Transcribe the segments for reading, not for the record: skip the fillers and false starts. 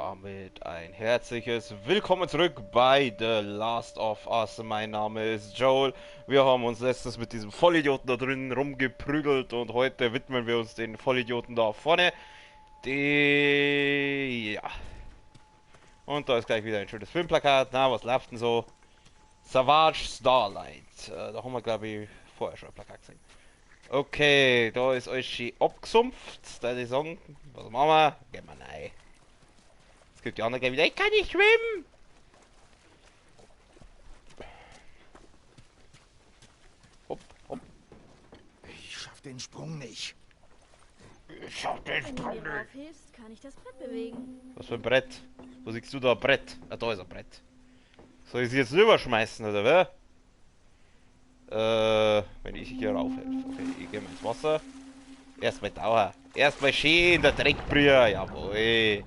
damit ein herzliches Willkommen zurück bei The Last of Us. Mein Name ist Joel. Wir haben uns letztens mit diesem Vollidioten da drinnen rumgeprügelt und heute widmen wir uns den Vollidioten da vorne. Ja. Und da ist gleich wieder ein schönes Filmplakat. Na, was läuft denn so? Savage Starlight. Da haben wir, glaube ich, vorher schon ein Plakat gesehen. Okay, da ist euch schon abgesumpft. Da die sagen, was machen wir? Gehen wir rein. Es gibt die anderen gleich wieder, ich kann nicht schwimmen! Hopp, hopp. Ich schaff den Sprung nicht. Ich schaff den Wenn du Sprung mir nicht. raufhilfst, kann ich das Brett bewegen. Was für ein Brett? Wo siehst du da ein Brett? Ah, da ist ein Brett. Soll ich sie jetzt rüberschmeißen, oder wer? Wenn ich hier raufhelfe. Okay, ich gehe mal ins Wasser. Erstmal tauchen. Erstmal schön in der Dreckbrühe. Jawohl.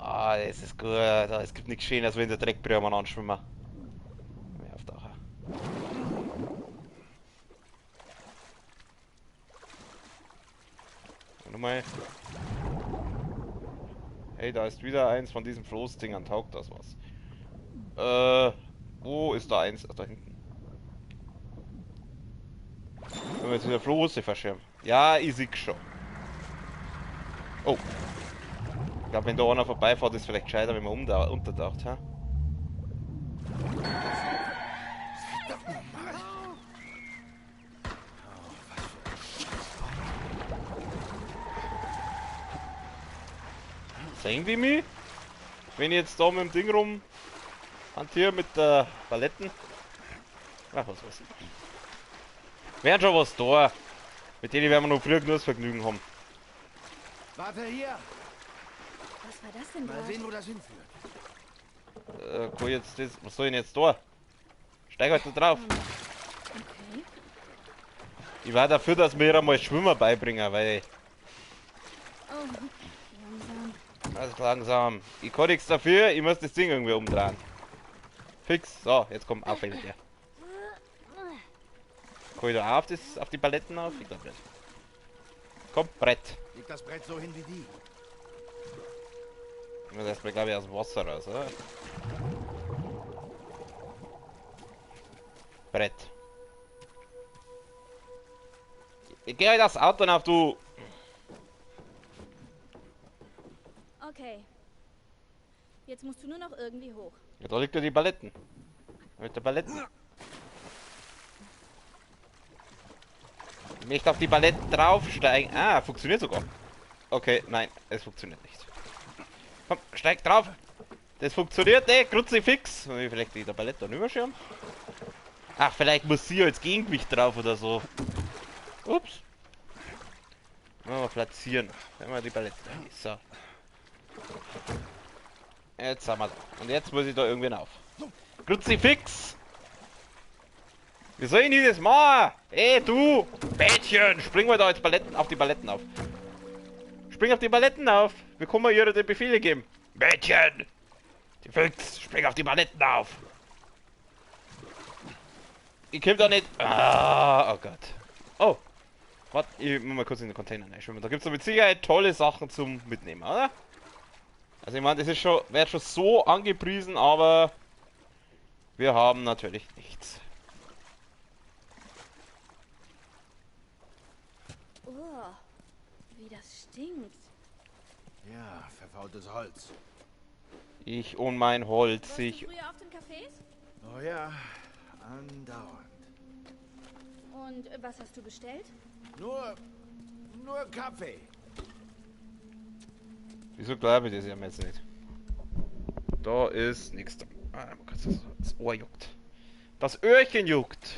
Ah, das ist gut. Es gibt nichts Schönes, wenn der Dreckbrühe mal anschwimmen. Mehr auftauchen. Nochmal. Hey, da ist wieder eins von diesen Floßdingern. Taugt das was? Wo ist da eins? Ach, da hinten. Wenn wir jetzt wieder Floße verschirmen. Ja, ich sehe schon. Oh. Ich glaube, wenn da einer vorbeifährt, ist es vielleicht gescheiter, wenn man untertaucht, ha? Sehen die mich? Wenn ich jetzt da mit dem Ding rum hantiere mit der Paletten. Ach, was weiß ich. Wären schon was da. Mit denen werden wir noch früher genug das Vergnügen haben. Warte hier. Was war das denn Mal gerade? sehen, wo das hinführt. Cool, jetzt das. Was soll ich denn jetzt da? Steig halt da drauf. Okay. Ich war dafür, dass mir einmal Schwimmer beibringen, weil. Oh, langsam. Also langsam. Ich kann nichts dafür, ich muss das Ding irgendwie umdrehen. Fix. So, jetzt kommt auffällig der. Kann ich da auf die Paletten auf? Ich glaube nicht. Komm, Brett. Leg das Brett so hin wie die. Ich muss erstmal, glaube ich, aus dem Wasser raus, oder? Brett. Ich geh halt das Auto auf, du. Okay. Jetzt musst du nur noch irgendwie hoch. Ja, da liegt ja die Paletten. Mit der Paletten. Ich möchte auf die Paletten draufsteigen. Ah, funktioniert sogar. Okay, nein, es funktioniert nicht. Komm, steig drauf. Das funktioniert, ne? Kruzifix. Soll ich vielleicht die Palette dann überschirmen? Ach, vielleicht muss sie als Gegengewicht drauf oder so. Ups. Mal platzieren. Wenn wir die Palette. So. Jetzt haben wir da. Und jetzt muss ich da irgendwen auf. Kruzifix! Wie soll ich denn das machen? Ey, du! Mädchen! Spring mal da jetzt auf die Paletten auf. Spring auf die Paletten auf! Wie kann man ihr die Befehle geben? Mädchen! Die Füchs! Spring auf die Paletten auf! Ich komm da nicht. Ah, oh Gott. Oh! Warte, ich muss mal kurz in den Container reinschwimmen. Da gibt es mit Sicherheit tolle Sachen zum Mitnehmen, oder? Also ich meine, das ist schon, wird schon so angepriesen, aber wir haben natürlich nichts. Oh, wie das stinkt. Ja, verfaultes Holz. Ich und mein Holz, Warst du ich. früher auf den Cafés? Oh ja, andauernd. Und was hast du bestellt? Nur Kaffee. Wieso glaube ich das ja jetzt nicht? Da ist nichts da. Ah, das Ohr juckt. Das Öhrchen juckt.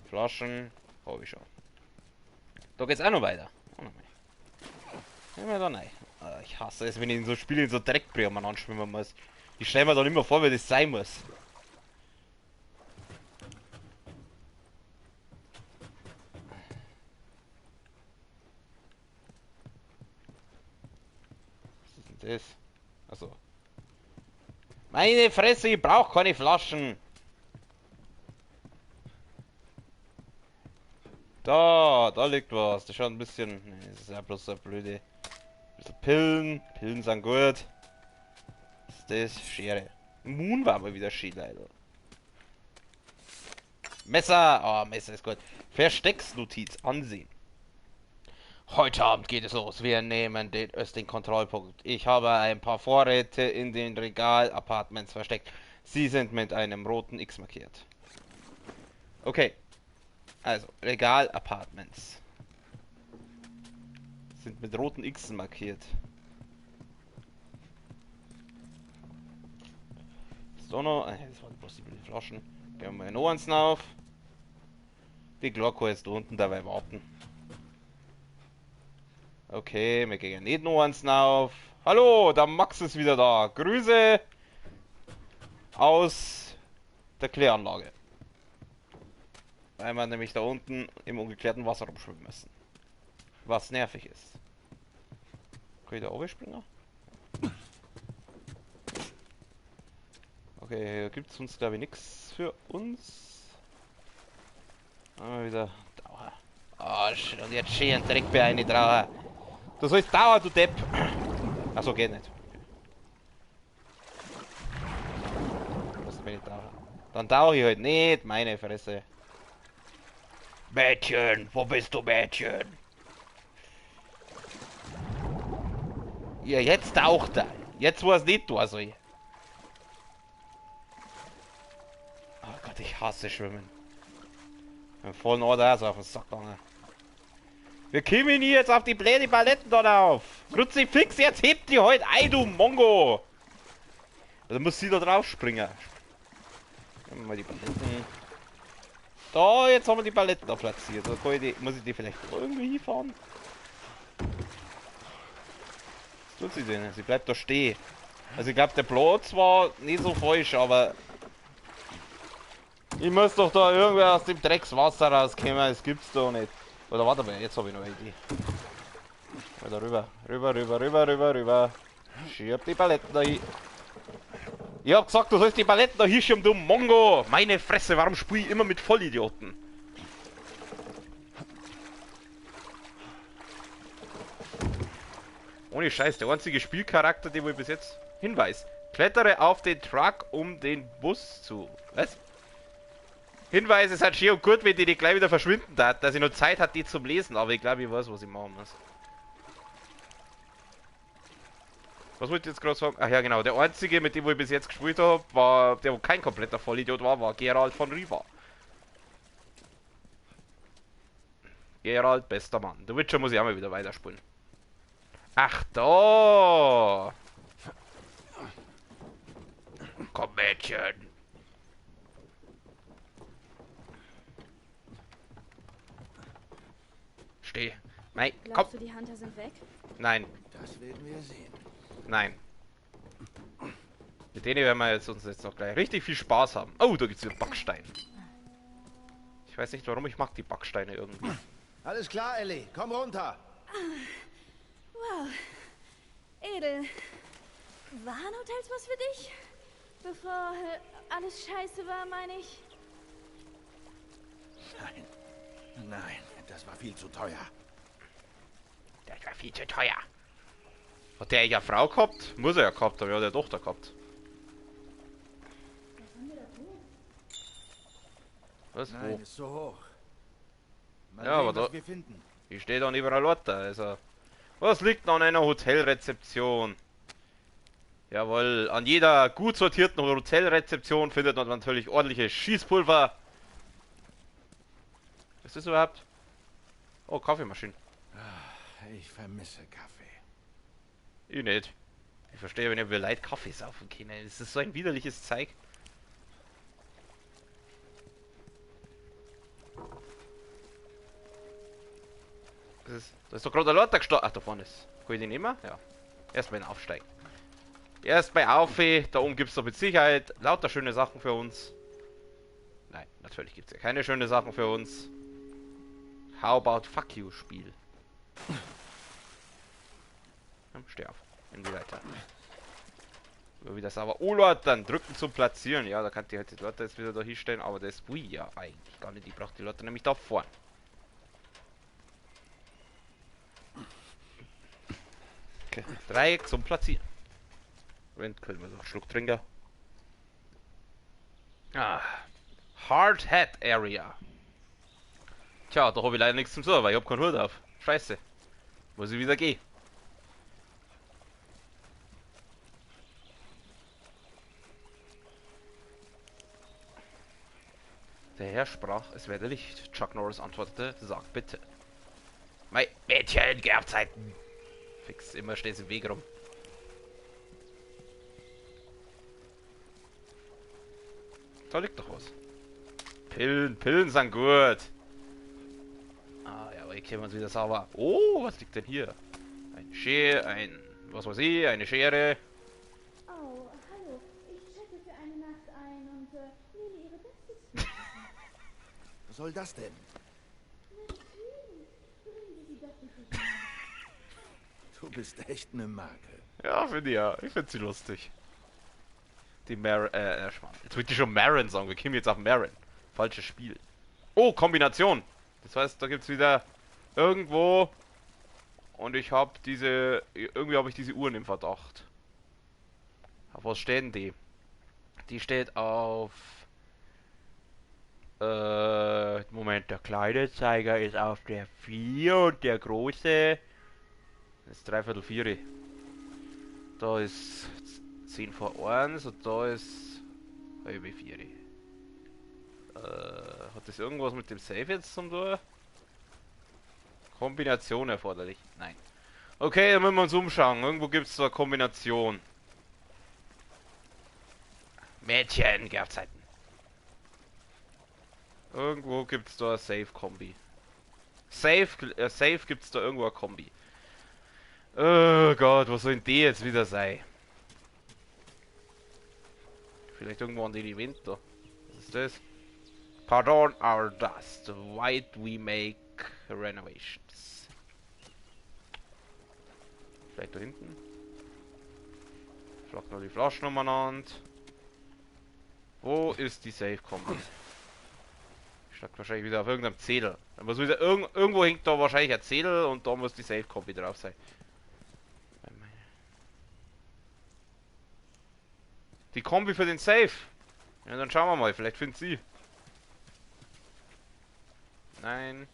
Flaschen habe ich schon. Da geht's auch noch weiter. Oh, nein. Gehen wir da rein. Ah, ich hasse es, wenn ich in so Spielen in so Dreckbrühe anschwimmen muss. Ich stelle mir dann immer vor, wie das sein muss. Was ist denn das? Achso. Meine Fresse, ich brauche keine Flaschen. Da liegt was. Das schaut ein bisschen. Nee, das ist ja bloß so eine Bisschen Pillen. Pillen sind gut. Was ist das? Schere. Moon war aber wieder schön, leider. Messer! Oh, Messer ist gut. Verstecksnotiz ansehen. Heute Abend geht es los. Wir nehmen den östlichen Kontrollpunkt. Ich habe ein paar Vorräte in den Regal-Apartments versteckt. Sie sind mit einem roten X markiert. Okay. Also, Regal-Apartments. Sind mit roten X markiert. Ist doch noch. Das waren bloß die Flaschen. Gehen wir noch eins auf. Die Glocke ist da unten dabei warten. Okay, wir gehen nicht noch eins auf. Hallo, der Max ist wieder da. Grüße aus der Kläranlage. Weil wir nämlich da unten im ungeklärten Wasser rumschwimmen müssen. Was nervig ist. Kann ich da oben springen? Okay, hier gibt es uns glaube ich nichts für uns. Wieder Dauer. Oh, und jetzt schön ein Dreck bei eine drauf. Du sollst dauern, du Depp. Achso, geht nicht. Was bin ich dauern? Dann dauere ich halt nicht, meine Fresse. Mädchen, wo bist du, Mädchen? Ja, jetzt taucht er. Jetzt war es nicht da soll. Oh Gott, ich hasse Schwimmen. Im vollen Order ist auf den Sack gegangen. Wir kommen nie jetzt auf die blöde Paletten dort auf. Kruzifix, jetzt hebt die heute ein, du Mongo. Da muss sie da drauf springen. Nehmen wir mal die Paletten. Da, jetzt haben wir die Paletten da platziert. Da kann ich die, muss ich die vielleicht irgendwie hinfahren? Was tut sie denn? Sie bleibt da stehen. Also ich glaube, der Platz war nicht so falsch, aber ich muss doch da irgendwer aus dem Dreckswasser rauskommen. Das gibt's doch nicht. Oder warte mal, jetzt habe ich noch eine Idee. Oder rüber, rüber. Schieb die Paletten da hin. Ich hab gesagt, du sollst die Paletten da hinschieben, du Mongo! Meine Fresse, warum spiel ich immer mit Vollidioten? Ohne Scheiß, der einzige Spielcharakter, den wir bis jetzt... Hinweis. Klettere auf den Truck, um den Bus zu... Was? Hinweis, es hat schön und gut, wenn die gleich wieder verschwinden hat, dass ich noch Zeit hat, die zum Lesen, aber ich glaube, ich weiß, was ich machen muss. Was wollte ich jetzt gerade sagen? Ach ja, genau, der einzige, mit dem ich bis jetzt gespielt habe, war, der wo kein kompletter Vollidiot war Geralt von Riva. Geralt, bester Mann. Der Witcher muss ich auch mal wieder weiterspielen. Ach, da! Komm, Mädchen! Steh. Nein, komm! Glaubst du, die Hunter sind weg? Nein, Das werden wir sehen. nein. Mit denen werden wir uns jetzt noch gleich richtig viel Spaß haben. Oh, da gibt's wieder Backstein. Ich weiß nicht warum, ich mag die Backsteine irgendwie. Alles klar, Ellie. Komm runter. Wow. Edel. Waren Hotels was für dich? Bevor alles scheiße war, meine ich. Nein, das war viel zu teuer. Das war viel zu teuer. Hat der ja Frau gehabt? Muss er ja gehabt haben, ja, der Tochter gehabt. Was? Nein, Wo? ist so hoch. Mal Ja, sehen, aber was da- wir finden. Ich stehe da neben einer Lotte, also. Was liegt an einer Hotelrezeption? Jawohl, an jeder gut sortierten Hotelrezeption findet man natürlich ordentliches Schießpulver. Was ist das überhaupt? Oh, Kaffeemaschine. Ich vermisse Kaffee. Ich nicht. Ich verstehe, wenn ihr wir Leute Kaffee saufen können. Das ist so ein widerliches Zeug. Da ist doch gerade der Lotter gestorben. Ach, da vorne ist. Kann ich den nehmen? Ja. Erstmal aufsteigen. Erstmal auf. Da oben gibt es doch mit Sicherheit lauter schöne Sachen für uns. Nein, natürlich gibt es ja keine schönen Sachen für uns. How about fuck you Spiel? Steh auf. In die Leiter. So wie das aber. Oh Leute, dann drücken zum Platzieren. Ja, da kann die halt die Leute jetzt wieder da hinstellen. Aber das will ja eigentlich gar nicht. Die braucht die Leute nämlich da vorne. Okay. Dreieck zum Platzieren. Moment, können wir noch einen Schluck trinken. Ah. Hard Hat Area. Tja, da habe ich leider nichts zum Tun, weil ich habe keinen Hut auf. Scheiße. Muss ich wieder gehen. Der Herr sprach, es werde Licht. Chuck Norris antwortete, sag bitte. Mein Mädchen, geh auf Zeiten. Fix, immer stehst im Weg rum. Da liegt doch was. Pillen sind gut. Ah, ja, aber hier können wir uns wieder sauber. Oh, was liegt denn hier? Eine Schere, was weiß ich, eine Schere. Oh, hallo. Ich checke für eine Nacht ein und nehme Ihre Bestes. Was soll das denn? Natürlich. Bringen Sie sie doch bitte. Du bist echt eine Marke. Ja, finde ich ja. Ich finde sie lustig. Die Marin, jetzt wollte ich schon Marin sagen. Wir kommen jetzt auf Marin. Falsches Spiel. Oh, Kombination. Das heißt, da gibt's wieder irgendwo. Und ich habe irgendwie habe ich diese Uhren im Verdacht. Auf was steht denn die? Die steht auf. Moment, der kleine Zeiger ist auf der 4 und der große. Das ist 3/4. Da ist 10 vor 1 und da ist halb 4. Hat das irgendwas mit dem Save jetzt zum tun? Kombination erforderlich? Nein. Okay, dann müssen wir uns umschauen. Irgendwo gibt es da eine Kombination. Mädchen, geh auf Zeiten. Irgendwo gibt es da eine Save-Kombi. Safe gibt es da irgendwo eine Kombi. Oh Gott, was soll denn die jetzt wieder sein? Vielleicht irgendwo an den Event da. Was ist das? Pardon our dust. Why do we make renovations? Vielleicht da hinten. Schlag nur die Flaschen umeinander. Wo ist die Safe-Kombi? Schlag wahrscheinlich wieder auf irgendeinem Zettel. Da muss wieder irgendwo hängt da wahrscheinlich ein Zettel und da muss die Safe-Kombi drauf sein. Die Kombi für den Safe. Ja, dann schauen wir mal, vielleicht findet sie. Nein.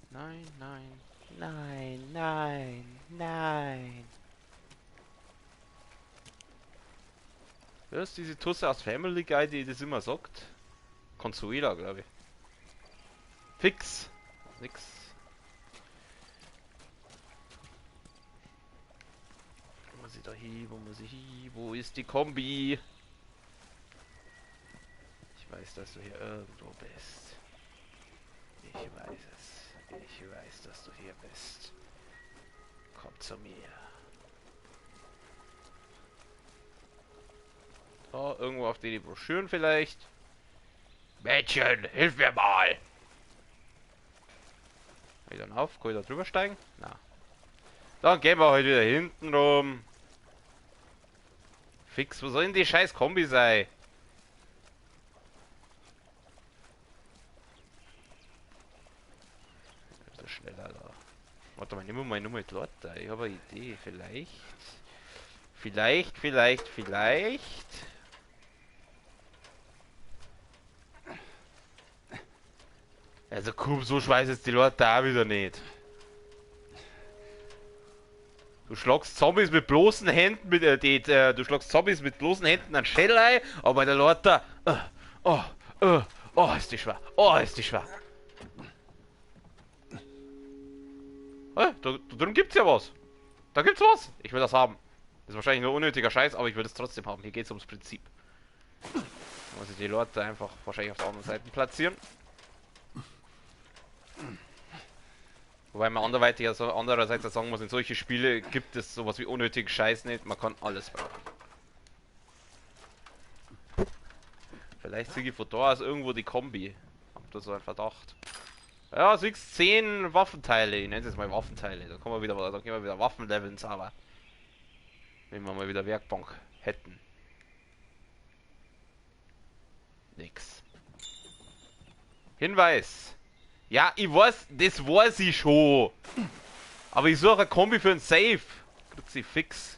Nein, nein, nein, nein, nein. Wer ist diese Tusse aus Family Guy, die das immer sagt? Consuela, glaube ich. Fix. Nix. Wo muss ich da hin? Wo muss ich hin? Wo ist die Kombi? Ich weiß, dass du hier irgendwo bist. Ich weiß es. Ich weiß, dass du hier bist. Komm zu mir. Da, irgendwo auf die Broschüren vielleicht. Mädchen, hilf mir mal! Wieder auf, kann ich da drüber steigen? Na. Dann gehen wir halt wieder hinten rum. Fix, wo soll denn die scheiß Kombi sein? So schneller da. Warte mal, nehmen wir mal Nummer dort da. Ich habe eine Idee. Vielleicht. Also komm, so schweiß jetzt die Leute da wieder nicht. Du schlagst Zombies mit bloßen Händen du schlagst Zombies mit bloßen Händen an Schädel ein, aber der Leute oh, ist die schwer. Oh, ist die schwer. Da drin gibt's ja was. Da gibt's was. Ich will das haben. Das ist wahrscheinlich nur unnötiger Scheiß, aber ich will es trotzdem haben. Hier geht's ums Prinzip. Da muss ich die Leute einfach wahrscheinlich auf der anderen Seite platzieren. Wobei man andererseits ja sagen muss, in solche Spiele gibt es sowas wie unnötigen Scheiß nicht, man kann alles brauchen. Vielleicht sehe ich von da aus irgendwo die Kombi. Hab da so einen Verdacht. Ja, siehst 10 Waffenteile, ich nenne es jetzt mal Waffenteile, da können wir wieder Waffenleveln sauber. Wenn wir mal wieder Werkbank hätten. Hinweis. Ja, ich weiß, das weiß ich schon. Aber ich suche ein Kombi für ein Safe. Kruzifix.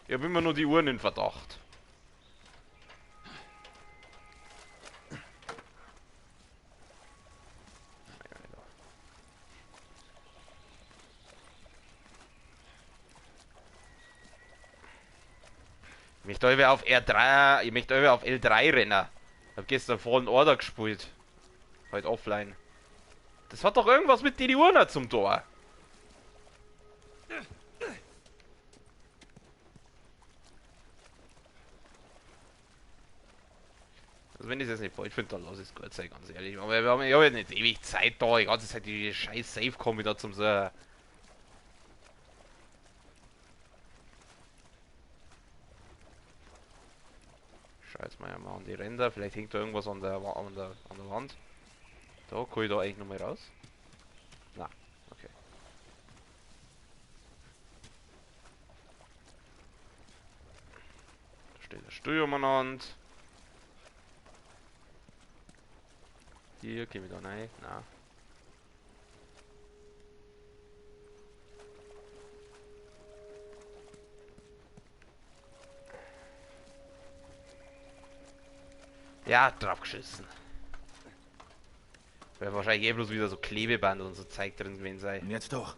Ich habe immer nur die Uhren in Verdacht. Ich möchte über auf R3, ich möchte über auf L3 rennen. Ich hab gestern Fallen Order gespielt. Heute offline. Das hat doch irgendwas mit den Uhren zum Tor. Also wenn ich es jetzt nicht bald finde, dann lass es gut sein, ganz ehrlich. Aber ich habe ja nicht ewig Zeit da, die ganze Zeit die scheiß Save-Kombi da zum so... Schau jetzt mal an die Ränder, vielleicht hängt da irgendwas an der Wand. Da, kann ich da eigentlich nochmal raus? Na, okay. Da steht der Stuhl umeinander. Hier, gehen wir da rein? Na. Ja, draufgeschissen. Wäre wahrscheinlich eh bloß wieder so Klebeband und so Zeug drin gewesen sein. Und jetzt doch.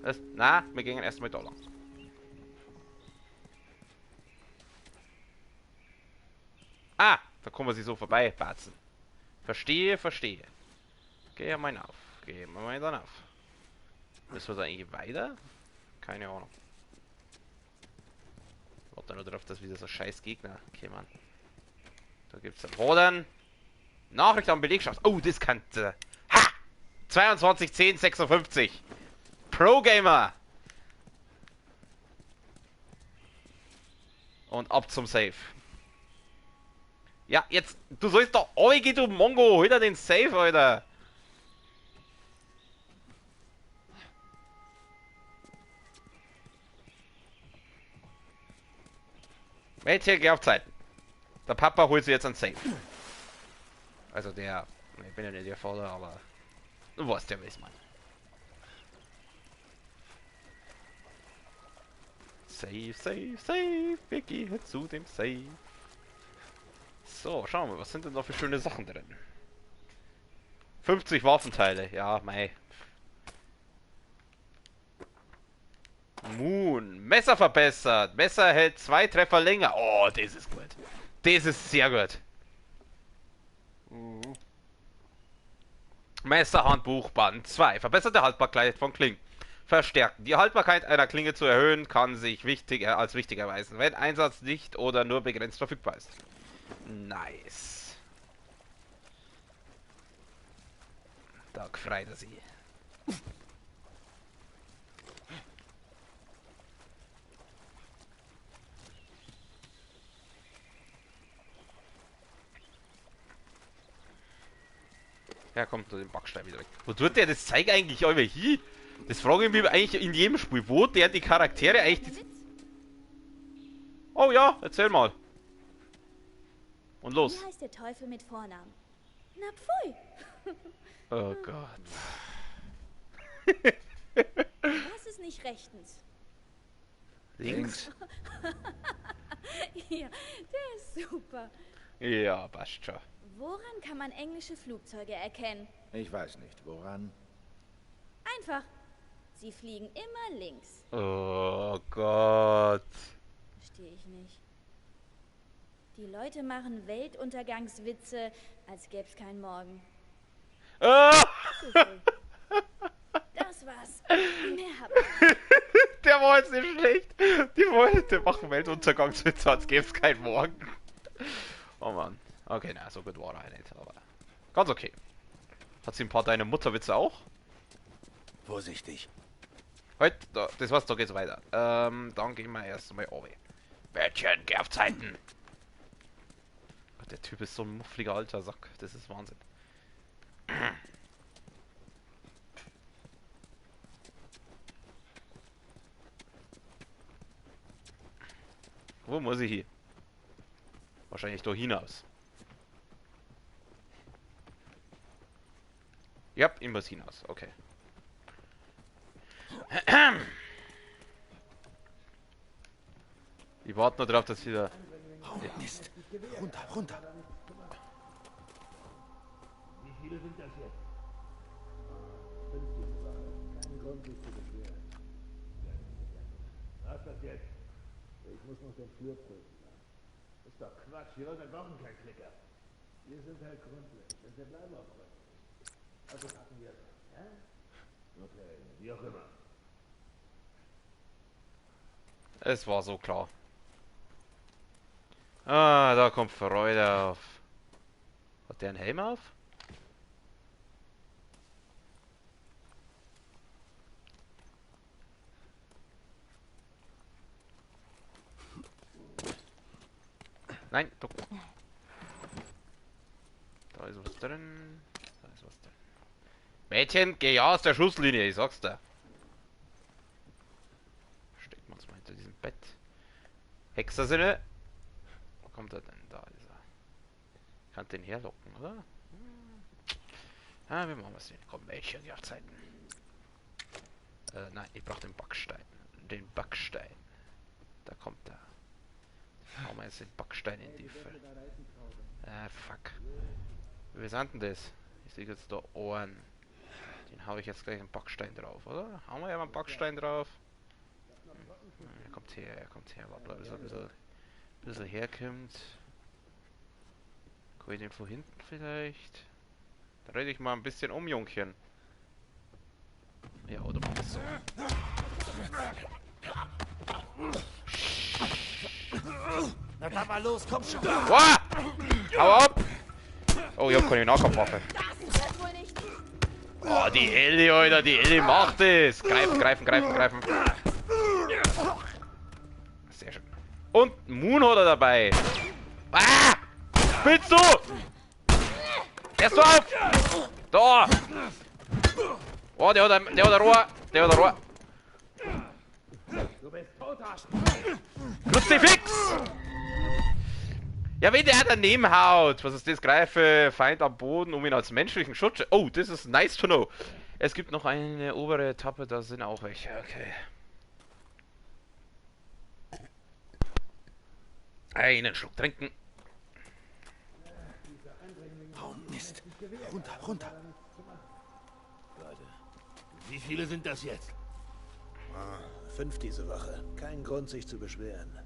Was? Na, wir gehen erstmal da lang. Ah, da kommen wir sie so vorbei, Batzen. Verstehe, verstehe. Geh mal auf. Gehen wir mal dann auf. Müssen wir da eigentlich weiter? Keine Ahnung. Warte nur darauf, dass wieder so scheiß Gegner kämen. Da gibt's einen Boden. Nachricht an Belegschaft. Oh, das kannte. Ha! 22 10 56. Pro Gamer. Und ab zum Safe. Ja, jetzt. Du sollst doch. Oh, geht du Mongo. Hol dir den Safe, Alter. Mädchen, geh auf Zeit. Der Papa holt sich jetzt einen Safe. Also der. Ich bin ja nicht der Vater, aber. Du weißt ja, wie ich meine. Safe, safe, safe. Wir gehen zu dem Safe. So, schauen wir, was sind denn da für schöne Sachen drin? 50 Waffenteile, ja, mei. Moon, Messer verbessert. Messer hält 2 Treffer länger. Oh, das ist gut. Das ist sehr gut. Messerhandbuch Band 2. Verbesserte Haltbarkeit von Klingen. Verstärken. Die Haltbarkeit einer Klinge zu erhöhen, kann sich als wichtig erweisen, wenn Einsatz nicht oder nur begrenzt verfügbar ist. Nice. Da gefreut er sich. Ja, kommt den Backstein wieder weg. Wo tut der das Zeug eigentlich über hier? Das frage ich mich eigentlich in jedem Spiel. Wo der die Charaktere eigentlich... Oh ja, erzähl mal. Und los. Wie heißt der Teufel mit Vornamen? Na pfui. Oh Gott. Das ist nicht rechtens. Links? Ja, der ist super. Ja, passt schon. Woran kann man englische Flugzeuge erkennen? Ich weiß nicht, woran. Einfach. Sie fliegen immer links. Oh Gott. Verstehe ich nicht. Die Leute machen Weltuntergangswitze, als gäbe es keinen Morgen. Ah! Das war's. Mehr hab ich. Der war jetzt nicht schlecht. Die wollte machen Weltuntergangswitze, als gäbe es keinen Morgen. Oh Mann. Okay, na, so gut war er nicht, aber ganz okay. Hat sie ein paar deine Mutterwitze auch? Vorsichtig. Halt, das war's, da geht's weiter. Dann gehen wir erst mal runter. Mädchen, geh auf Zeiten! Gott, der Typ ist so ein muffliger alter Sack, das ist Wahnsinn. Wo muss ich hier? Wahrscheinlich da hinaus. Ja, irgendwas hinaus. Okay. Ich warte nur darauf, dass wieder... Oh, Mist. Runter, runter. Wie viele sind das jetzt? 50 Sachen. Kein Grund, sich zu beschweren. Was ist das jetzt? Ich muss noch den Flur prüfen. Ist doch Quatsch, hier war seit Wochen kein Klicker. Wir sind halt gründlich und wir bleiben auch gründlich. Also packen wir es an, ja? Okay, wie auch immer. Es war so klar. Ah, da kommt Freude auf. Hat der einen Helm auf? Nein, doch. Da ist was drin. Da ist was drin. Mädchen, geh ja aus der Schusslinie, ich sag's dir. Stecken wir uns mal hinter diesem Bett. Hexersinne. Wo kommt er denn? Da ist er. Ich kann den herlocken, oder? Ah, wir machen was denn? Komm, Mädchen, die auf Zeiten. Nein, ich brauch den Backstein. Den Backstein. Da kommt er. Hauen wir jetzt den Backstein in die Fülle. Ah, fuck. Wie sind denn das? Ich sehe jetzt da Ohren. Den hau ich jetzt gleich einen Backstein drauf, oder? Hauen wir ja mal einen Backstein drauf. Er kommt her, warte, bis er ein bisschen herkommt. Kann ich den von hinten vielleicht? Da rede ich mal ein bisschen um, Jungchen. Ja, oder mach es so. Na dann mal los, komm schon. Wow! Hau ab! Oh, ich hab keine Nahkampfwaffe. Das wohl nicht. Oh, die Ellie, Alter, die Ellie macht es! Greifen. Sehr schön. Und Moon hat er dabei. Ah! Spinnst du? Erst du auf! Da! Oh, der hat ein Rohr. Du bist tot, Arsch. Kruzifix! Ja, wenn der daneben haut, was ist das? Greife Feind am Boden, um ihn als menschlichen Schutz... Oh, das ist nice to know. Es gibt noch eine obere Etappe, da sind auch welche. Okay. Einen Schluck trinken. Oh, Mist. Runter, runter. Leute, wie viele sind das jetzt? 5 diese Woche. Kein Grund, sich zu beschweren.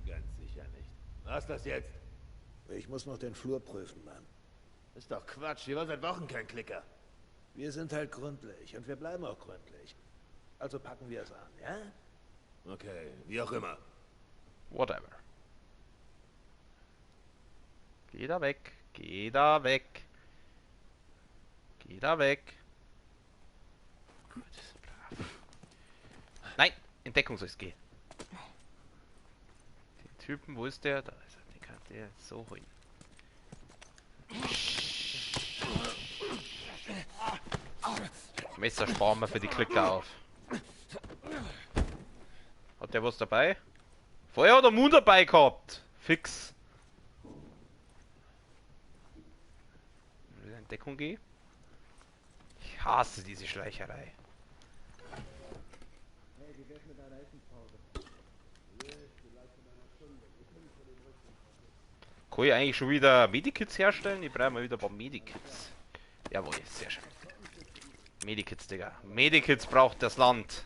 Ganz sicher nicht. Was ist das jetzt? Ich muss noch den Flur prüfen, Mann. Ist doch Quatsch, hier war seit Wochen kein Klicker. Wir sind halt gründlich und wir bleiben auch gründlich. Also packen wir es an, ja? Okay, wie auch immer. Whatever. Geh da weg. Geh da weg. Gut. Nein, Entdeckung soll es gehen. Den Typen, wo ist der? Da ist er. Den kann der so holen. Messer sparen wir für die Klicker auf. Hat der was dabei? Vorher hat er Moon dabei gehabt. Fix. Wieder in Deckung gehen. Ich hasse diese Schleicherei. Kann ich eigentlich schon wieder Medikits herstellen? Ich brauche mal wieder ein paar Medikits. Jawohl, sehr schön. Medikits, Digga. Medikits braucht das Land.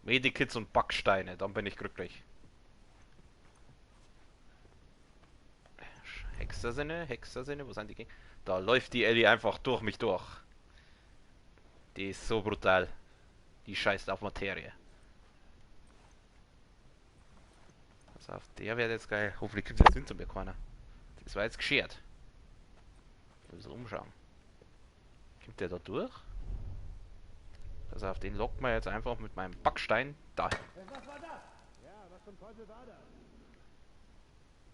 Medikits und Backsteine, dann bin ich glücklich. Hexersinne, wo sind die Gegner? Da läuft die Ellie einfach durch mich durch. Die ist so brutal. Die scheißt auf Materie. Pass auf, der wird jetzt geil. Hoffentlich kommt jetzt hinter mir keiner. Das war jetzt geschert. Ich muss umschauen. Kommt der da durch? Pass auf, den lockt man jetzt einfach mit meinem Backstein dahin. Was war das? Ja, was zum Teufel war das?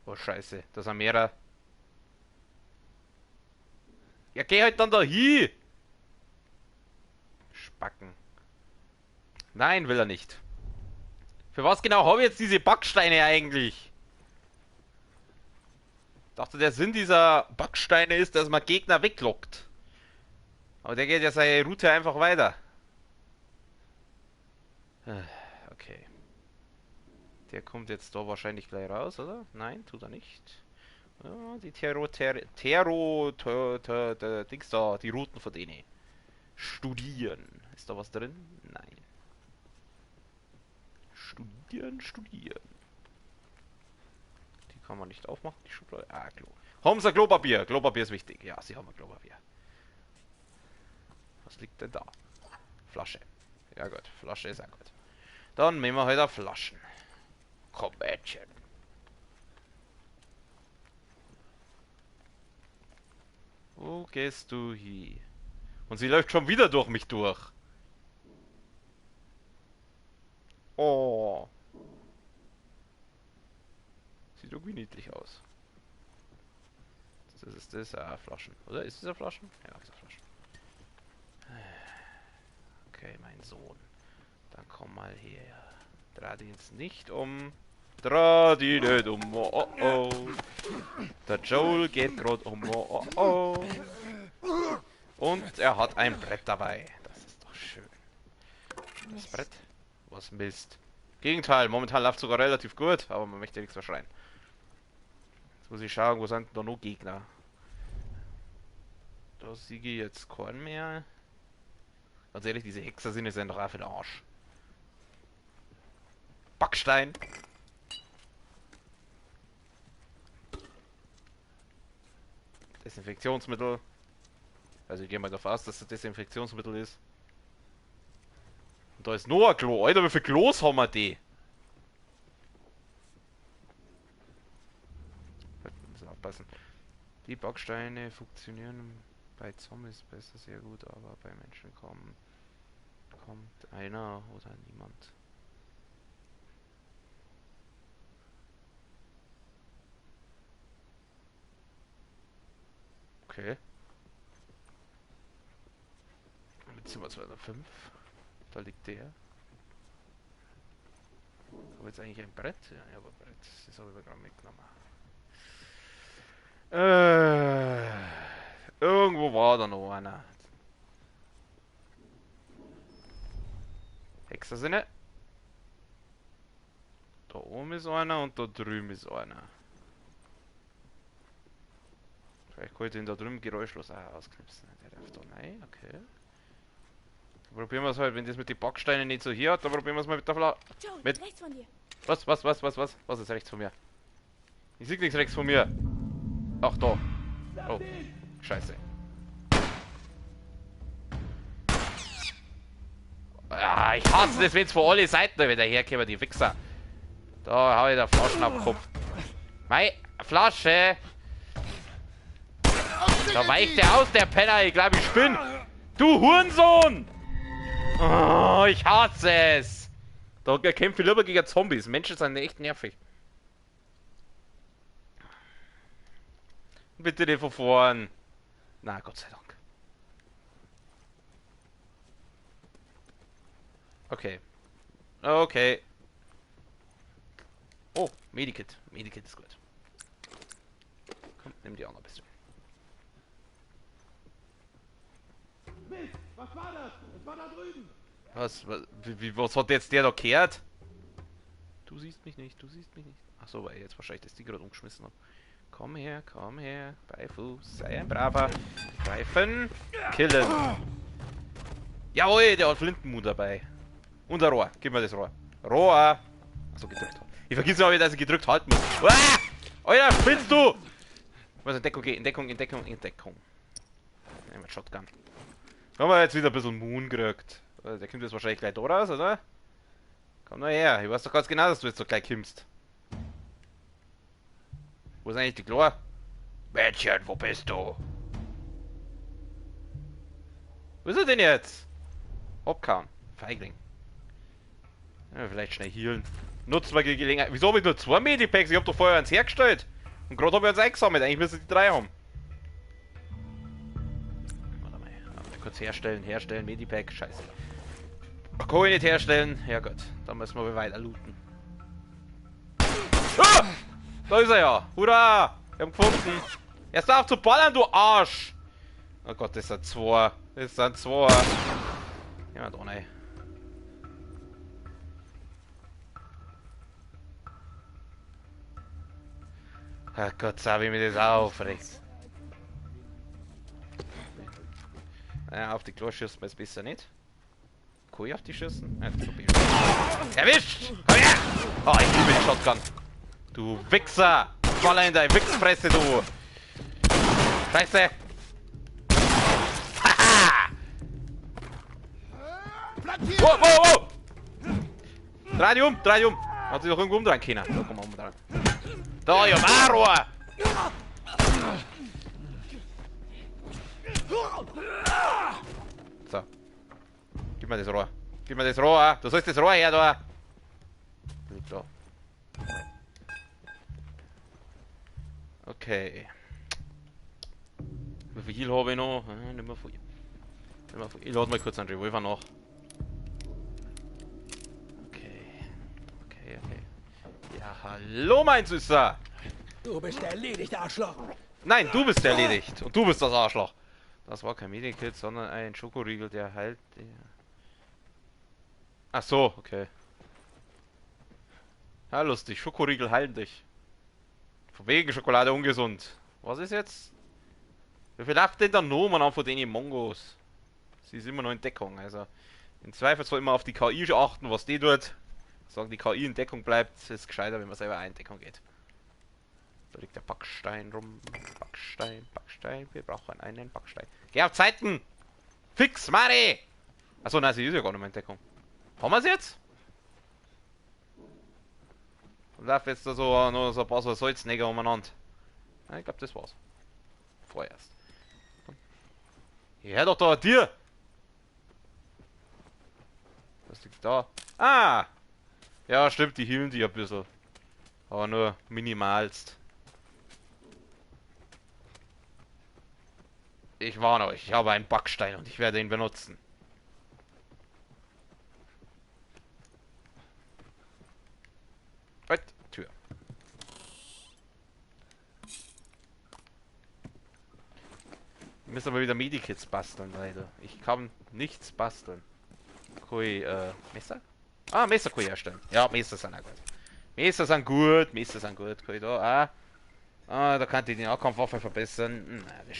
Oh scheiße, das sind mehrere. Ja, geh halt dann da hin! Spacken. Nein, will er nicht. Für was genau habe ich jetzt diese Backsteine eigentlich? Ich dachte, der Sinn dieser Backsteine ist, dass man Gegner weglockt. Aber der geht ja seine Route einfach weiter. Okay. Der kommt jetzt da wahrscheinlich gleich raus, oder? Nein, tut er nicht. Ja, die Dings da, die Routen von denen. Studieren. Ist da was drin? Nein. Studieren. Die kann man nicht aufmachen, die Schublade. Ah, Klo. Haben Sie Klopapier? Klopapier ist wichtig. Ja, Sie haben ein Klopapier. Was liegt denn da? Flasche. Ja gut, Flasche ist auch gut. Dann nehmen wir heute Flaschen. Komm, Mädchen. Wo gehst du hin? Und sie läuft schon wieder durch mich durch. Oh. Sieht irgendwie niedlich aus. Das ist das. Ah, Flaschen. Oder? Ist das Flaschen? Ja, das ist Flaschen. Okay, mein Sohn. Dann komm mal her. Dreh dich jetzt nicht um. Dreh dich nicht um. Oh, oh. Der Joel geht gerade um. Oh, oh. Und er hat ein Brett dabei. Das ist doch schön. Das Brett? Was Mist. Gegenteil, momentan läuft es sogar relativ gut, aber man möchte nichts verschreien. Jetzt muss ich schauen, wo sind da noch Gegner? Da siege ich jetzt keinen mehr. Ganz ehrlich, diese Hexer sind jetzt doch auch für den Arsch. Backstein! Desinfektionsmittel. Also ich gehe mal davon aus, dass das Desinfektionsmittel ist. Und da ist noch ein Klo. Alter, wie viele Klos haben wir die? Wir müssen aufpassen. Die Backsteine funktionieren bei Zombies besser, sehr gut, aber bei Menschen kommt einer oder niemand. Okay. Jetzt sind wir 205. Da liegt der. Aber jetzt eigentlich ein Brett? Ja, aber Brett. Das habe ich gerade mitgenommen. Irgendwo war da noch einer. Hexersinne. Da oben ist einer und da drüben ist einer. Vielleicht kann ich den da drüben geräuschlos auch ausknipsen. Der darf da rein, okay. Dann probieren wir es halt, wenn das mit den Backsteinen nicht so hier hat, dann probieren wir es mal mit der Fla... Mit... Rechts von dir. Was? Was ist rechts von mir? Ich sehe nichts rechts von mir. Ach, da. Oh, scheiße. Ah, ich hasse das, wenn es von alle Seiten da wieder herkommen, die Wichser. Da hau ich da Flaschen auf den Kopf. Mei, Flasche! Da weicht der aus, der Penner. Ich glaube, ich spinne. Du Hurensohn! Oh, ich hasse es. Da kämpfe ich lieber gegen Zombies. Menschen sind echt nervig. Bitte nicht von vorn. Na, Gott sei Dank. Okay. Okay. Oh, Medikit. Medikit ist gut. Komm, nimm die auch noch ein bisschen. Mist, was war das? Es war da drüben. Was hat jetzt der da gehört? Du siehst mich nicht, du siehst mich nicht. Achso, weil ich jetzt wahrscheinlich das Ding gerade umgeschmissen habe. Komm her, bei Fuß, sei ein Braver. Greifen, killen. Jawohl, der hat Flintenmut dabei. Und ein Rohr, gib mir das Rohr. Rohr! Achso, gedrückt. Ich vergiss mal wieder, dass ich gedrückt halten muss. Ah! Alter, spinnst du! Ich muss in Deckung gehen, in Deckung. Nehmen wir Shotgun. Haben wir jetzt wieder ein bisschen Moon gekriegt. Der kommt jetzt wahrscheinlich gleich da raus, oder? Komm mal her, ich weiß doch ganz genau, dass du jetzt so gleich kommst. Wo ist eigentlich die Chlor? Mädchen, wo bist du? Wo ist er denn jetzt? Abkauen. Feigling. Ja, vielleicht schnell healen. Nutzt mal die Gelegenheit. Wieso habe ich nur 2 Medipacks? Ich habe doch vorher eins hergestellt. Und gerade habe ich eins eingesammelt. Eigentlich müssen die 3 haben. Warte mal. Kurz herstellen. Medipack. Scheiße. Kann ich nicht herstellen. Ja gut, dann müssen wir weiter looten. Ah! Da ist er ja. Hurra! Wir haben gefunden. Erst auf zu ballern, du Arsch! Oh Gott, das sind zwei. Das sind zwei. Ja, da nicht. Oh Gott, sag wie mir das aufregt. Ja, auf die Klo schießt man es besser nicht. Kann ich auf die schießen? Ja, erwischt! Komm her! Oh, ich liebe die Shotgun. Du Wichser! Baller in deine Wichsfresse, du! Scheiße! Haha! Wow, wow, wow! Dreh dich um, dreh dich um! Hat sich doch irgendwo umdrehen können. Da, komm mal umdrehen. Da, ja, Marrohr! So. Gib mir das Rohr. Gib mir das Rohr. Du sollst das Rohr her, da. Liegt da. Okay. Wie viel habe ich noch? Nicht mehr viel. Nicht mehr viel. Ich lade mal kurz einen Revolver nach. Okay. Okay, okay. Ja, hallo, mein Süßer! Du bist erledigt, Arschloch. Nein, du bist erledigt. Und du bist das Arschloch. Das war kein Medikit, sondern ein Schokoriegel, der heilt. Ach so, okay. Ja, lustig. Schokoriegel heilen dich. Von wegen Schokolade ungesund. Was ist jetzt? Wie viel läuft denn der Nomen an von den Mongos? Sie ist immer noch in Deckung, also. Im Zweifel soll immer auf die KI achten, was die tut. Sagen, die KI in Deckung bleibt, ist gescheiter, wenn man selber in Deckung geht. Da liegt der Backstein rum. Backstein, Backstein. Wir brauchen einen Backstein. Geh auf Zeiten! Fix, Mari! Achso, nein, sie ist ja gar nicht mehr in Deckung. Haben wir sie jetzt? Und läuft jetzt da so noch so ein paar so Salznäger umeinander. Ja, ich glaube, das war's. Vorerst. Hör doch da, dir! Was liegt da? Ah! Ja, stimmt, die healen die ein bisschen. Aber nur minimalst. Ich warne euch, ich habe einen Backstein und ich werde ihn benutzen. Halt, Tür. Wir müssen aber wieder Medikits basteln, leider. Ich kann nichts basteln. Kui, Messer? Ah, Messer kann ich herstellen. Ja, Messer sind auch gut. Messer sind gut, Messer sind gut. Kann ich da, da kann ich die Nahkampfwaffe verbessern. Nein, das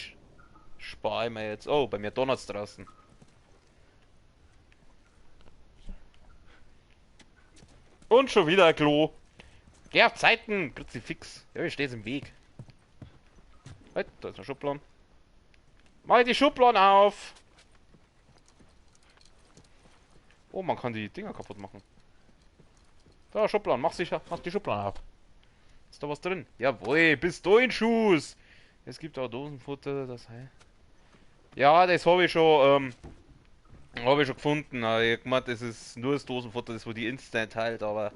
spare ich mir jetzt. Oh, bei mir donnert's draußen. Und schon wieder ein Klo. Geh auf Zeiten, Kruzifix. Ja, ich stehe im Weg. Halt, da ist ein Schubladen. Mach die Schubladen auf. Oh, man kann die Dinger kaputt machen. Da, Schubladen, mach die Schubladen auf. Ist da was drin? Jawohl, Pistolenschuss. Es gibt auch Dosenfutter, das heißt. Ja, das habe ich schon, gefunden. Aber ich gemeint, das ist nur das Dosenfutter, das wo die Instant halt, aber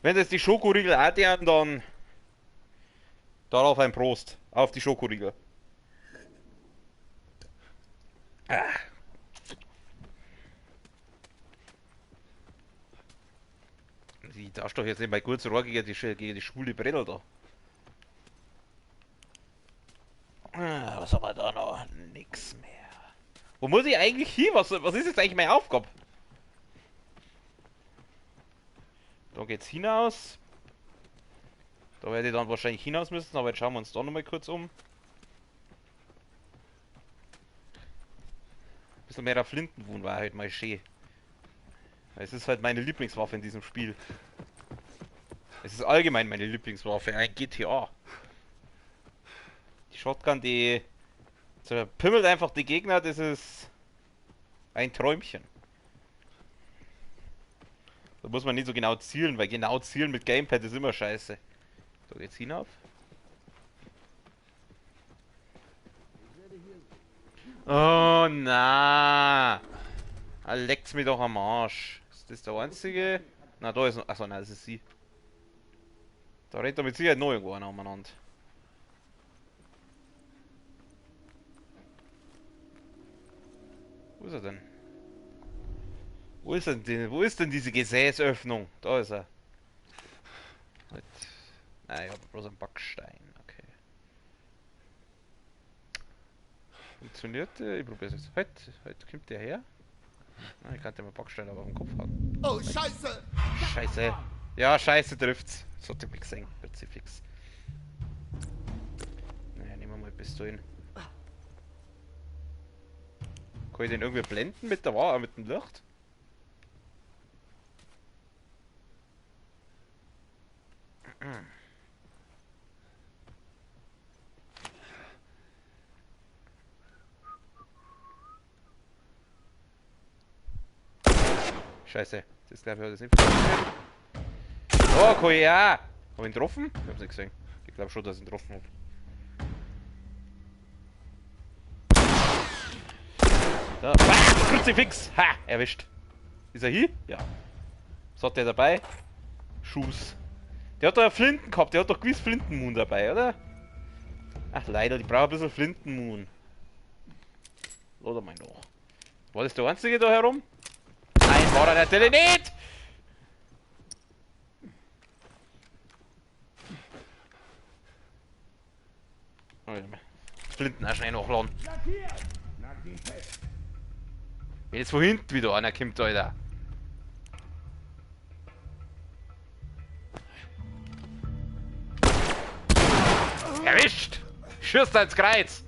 wenn das die Schokoriegel auch deren, dann darauf ein Prost. Auf die Schokoriegel. Ah. Die darfst doch jetzt nicht bei kurz Rohr gegen die schwule Brettel da. Was haben wir da noch? Nix mehr. Wo muss ich eigentlich hin? Was ist jetzt eigentlich meine Aufgabe? Da geht's hinaus. Da werde ich dann wahrscheinlich hinaus müssen, aber jetzt schauen wir uns da nochmal kurz um. Ein bisschen mehr Flintenwund war halt mal schön. Es ist halt meine Lieblingswaffe in diesem Spiel. Es ist allgemein meine Lieblingswaffe, ein GTA. Die Shotgun, die zerpimmelt einfach die Gegner, das ist ein Träumchen. Da muss man nicht so genau zielen, weil genau zielen mit Gamepad ist immer scheiße. So, geht's hinauf. Oh na! Leckt's mir doch am Arsch. Ist das der einzige? Na, da ist noch. Achso, nein, das ist sie. Da rennt doch mit Sicherheit noch irgendwo einer umeinander. Wo ist er denn? Wo ist denn diese Gesäßöffnung? Da ist er. Halt. Nein, ich habe bloß einen Backstein. Okay. Funktioniert der? Ich probiere es jetzt. Heute kommt der her. Ah, ich kann den mal Backstein aber auf den Kopf hauen. Oh, Scheiße! Scheiße. Ja, Scheiße trifft's. Das hat ich mich gesehen. Wird sie fix. Naja, nehmen wir mal Pistolen. Kann ich den irgendwie blenden mit der Ware, mit dem Licht? Scheiße, das glaube ich hat das nicht funktioniert. Oh, kann ich ja! Hab ich ihn getroffen? Ich hab's nicht gesehen. Ich glaube schon, dass ich ihn getroffen habe. Da. Ah, Kruzifix! Ha! Erwischt. Ist er hier? Ja. Was hat der dabei? Schuss. Der hat doch Flinten gehabt, der hat doch gewiss Flintenmoon dabei, oder? Ach leider, die brauchen ein bisschen Flintenmoon. Oder mal noch. War das der einzige da herum? Nein, war er natürlich nicht! Flinten auch schnell nachladen. Wenn jetzt von hinten wieder einer kommt, Alter. Erwischt! Schießt ins Kreuz!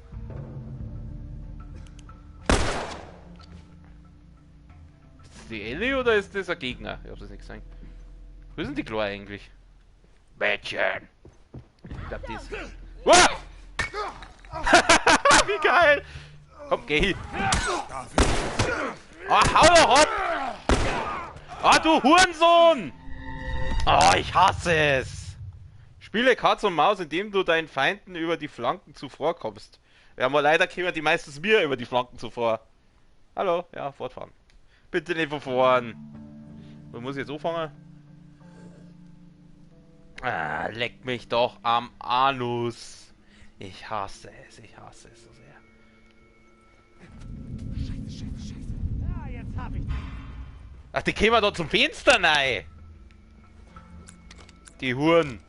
Ist das die Ellie oder ist das ein Gegner? Ich hab das nicht gesehen. Wo sind die Klar eigentlich? Mädchen! Ich glaub, die ist. Wow! Wie geil! Komm, geh hin! Oh, hau doch ab! Ah, du Hurensohn! Oh, ich hasse es! Spiele Katz und Maus, indem du deinen Feinden über die Flanken zuvorkommst. Ja, aber leider kämen die meistens mir über die Flanken zuvor. Hallo? Ja, fortfahren. Bitte nicht von vorn. Wo muss ich jetzt anfangen? Ah, leck mich doch am Anus. Ich hasse es so sehr. Ach, die kämen da zum Fenster rein. Die Huren.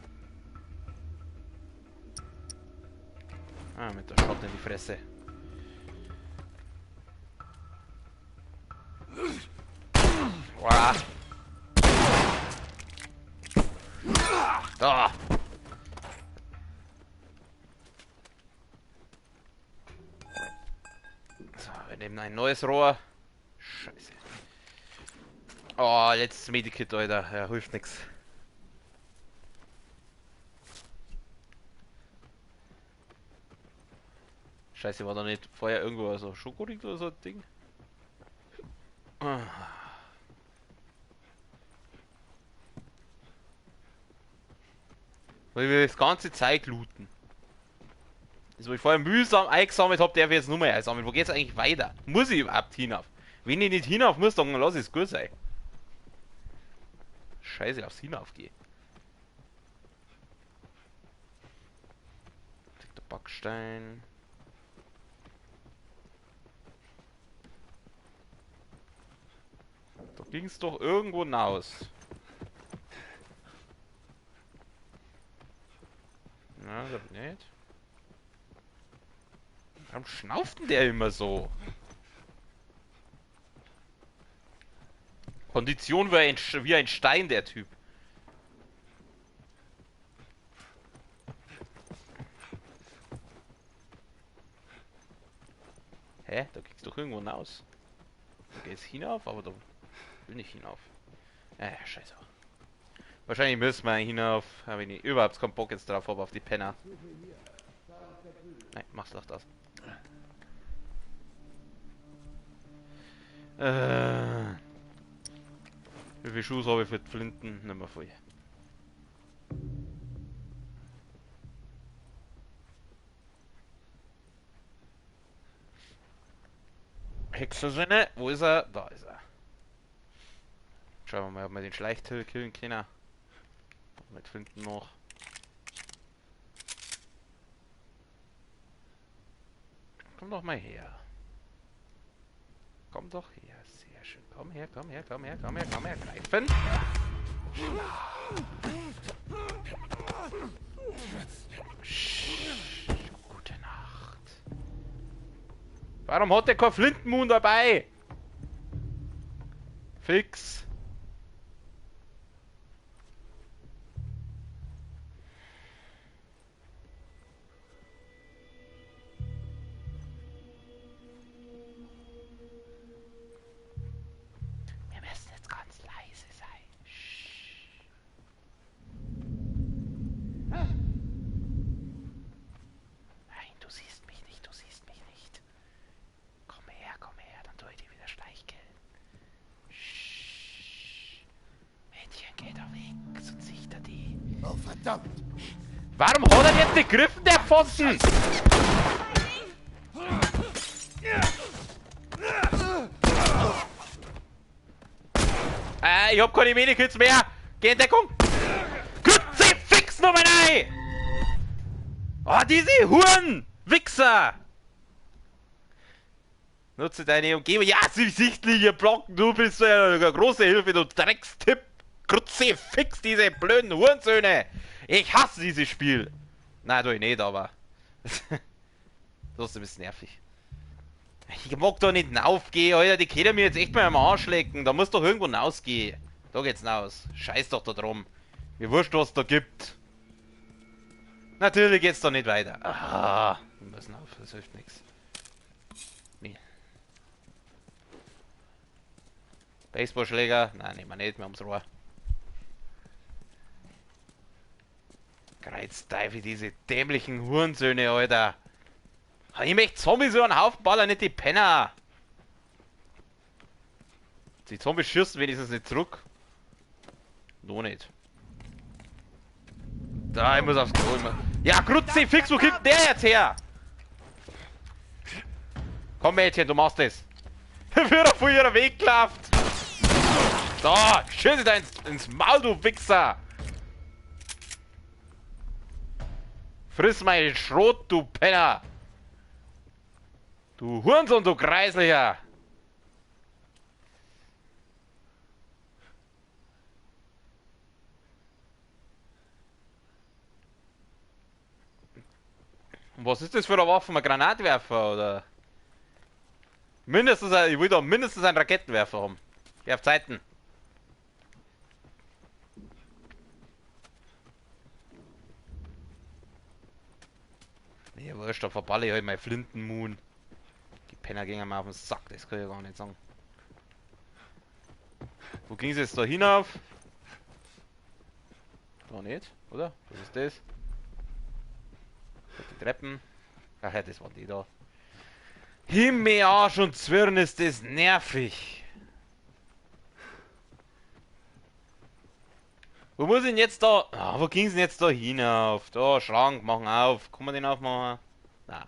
Ah, mit der Schott in die Fresse. Wow. Da. So, wir nehmen ein neues Rohr. Scheiße. Oh, letztes Medikit, Alter. Ja, hilft nix. Scheiße, war da nicht vorher irgendwo so Schokoriegel oder so ein Ding? Ah. Weil wir das ganze Zeit looten. Das, wo ich vorher mühsam eingesammelt habe, darf ich jetzt nur mehr einsammeln. Wo geht's eigentlich weiter? Muss ich überhaupt hinauf? Wenn ich nicht hinauf muss, dann lass es gut sein. Scheiße, aufs Hinauf gehe. Der Backstein. Da ging es doch irgendwo hinaus. Na, das nicht. Warum schnauft denn der immer so? Kondition wie ein Stein, der Typ. Hä? Da kriegst du doch irgendwo hinaus. Da geht's hinauf, aber da will nicht hinauf. Scheiße. Wahrscheinlich müssen wir hinauf, wenn ich überhaupt keinen Bock jetzt drauf habe auf die Penner. Nein, mach's doch das. Wie viel Schuss habe ich für die Flinten? Nicht mehr voll. Hexersinne, wo ist er? Da ist er. Schauen wir mal, ob wir den Schleichtill killen können. Mit Flinten noch. Komm doch mal her. Komm doch her, sehr Sehr schön. Komm her, komm her, komm her, komm her, komm her. Greifen. Gute Nacht. Warum hat der kein Flintenmoon dabei? Fix. Wir müssen jetzt ganz leise sein. Nein, du siehst mich nicht, du siehst mich nicht. Komm her, dann tue ich dir wieder Streichgeld. Mädchen, geh da weg, sonst sieht er die. Oh, verdammt! Warum hat er jetzt gegriffen, der Pfosten? Ich hab keine Medikits mehr. Geh in Deckung. Grütze, fix Nummer 1! Oh, diese Huren-Wichser! Nutze deine Umgebung. Ja, sichtliche Blocken. Du bist eine große Hilfe, du Dreckstipp. Grütze, fix diese blöden Hurensöhne. Ich hasse dieses Spiel. Nein, tu ich nicht, aber... das ist ein bisschen nervig. Ich mag doch nicht hinaufgehen, Alter. Die können mir jetzt echt mal am Arsch lecken. Da muss doch irgendwo hinausgehen. Da geht's hinaus. Scheiß doch da drum. Mir wurscht, was da gibt. Natürlich geht's doch nicht weiter. Ah, wir müssen auf. Das hilft nichts. Nee. Baseballschläger? Nein, nehmen wir nicht. Wir haben's Rohr. Kreuzteufel, diese dämlichen Hurensöhne, Alter. Ich möchte Zombies über einen Haufen ballern, nicht die Penner. Die Zombies schießen wenigstens nicht zurück. Noch nicht. Da, ich muss aufs Klo immer. Ja, Grutzi, fix, wo kommt der jetzt her? Komm, Mädchen, du machst das. Wird er vor ihrer Weg gelaufen. Da, schieße da ins Maul, du Wichser. Friss meinen Schrot, du Penner. Du Hurensohn, du Kreislicher. Und was ist das für eine Waffe? Ein Granatwerfer, oder? Mindestens ich will da mindestens einen Raketenwerfer haben. Geh auf Zeiten. Nee, wurscht, da verballe ich halt mein Flintenmoon. Die Penner gingen mir auf den Sack, das kann ich gar nicht sagen. Wo ging es jetzt da hinauf? Da nicht, oder? Was ist das? Die Treppen. Ach ja, das waren die da. Himmel, Arsch und Zwirn, ist das nervig. Wo muss ich denn jetzt da... Ah, wo ging es denn jetzt da hinauf? Da, Schrank, machen auf. Kann man den aufmachen? Na.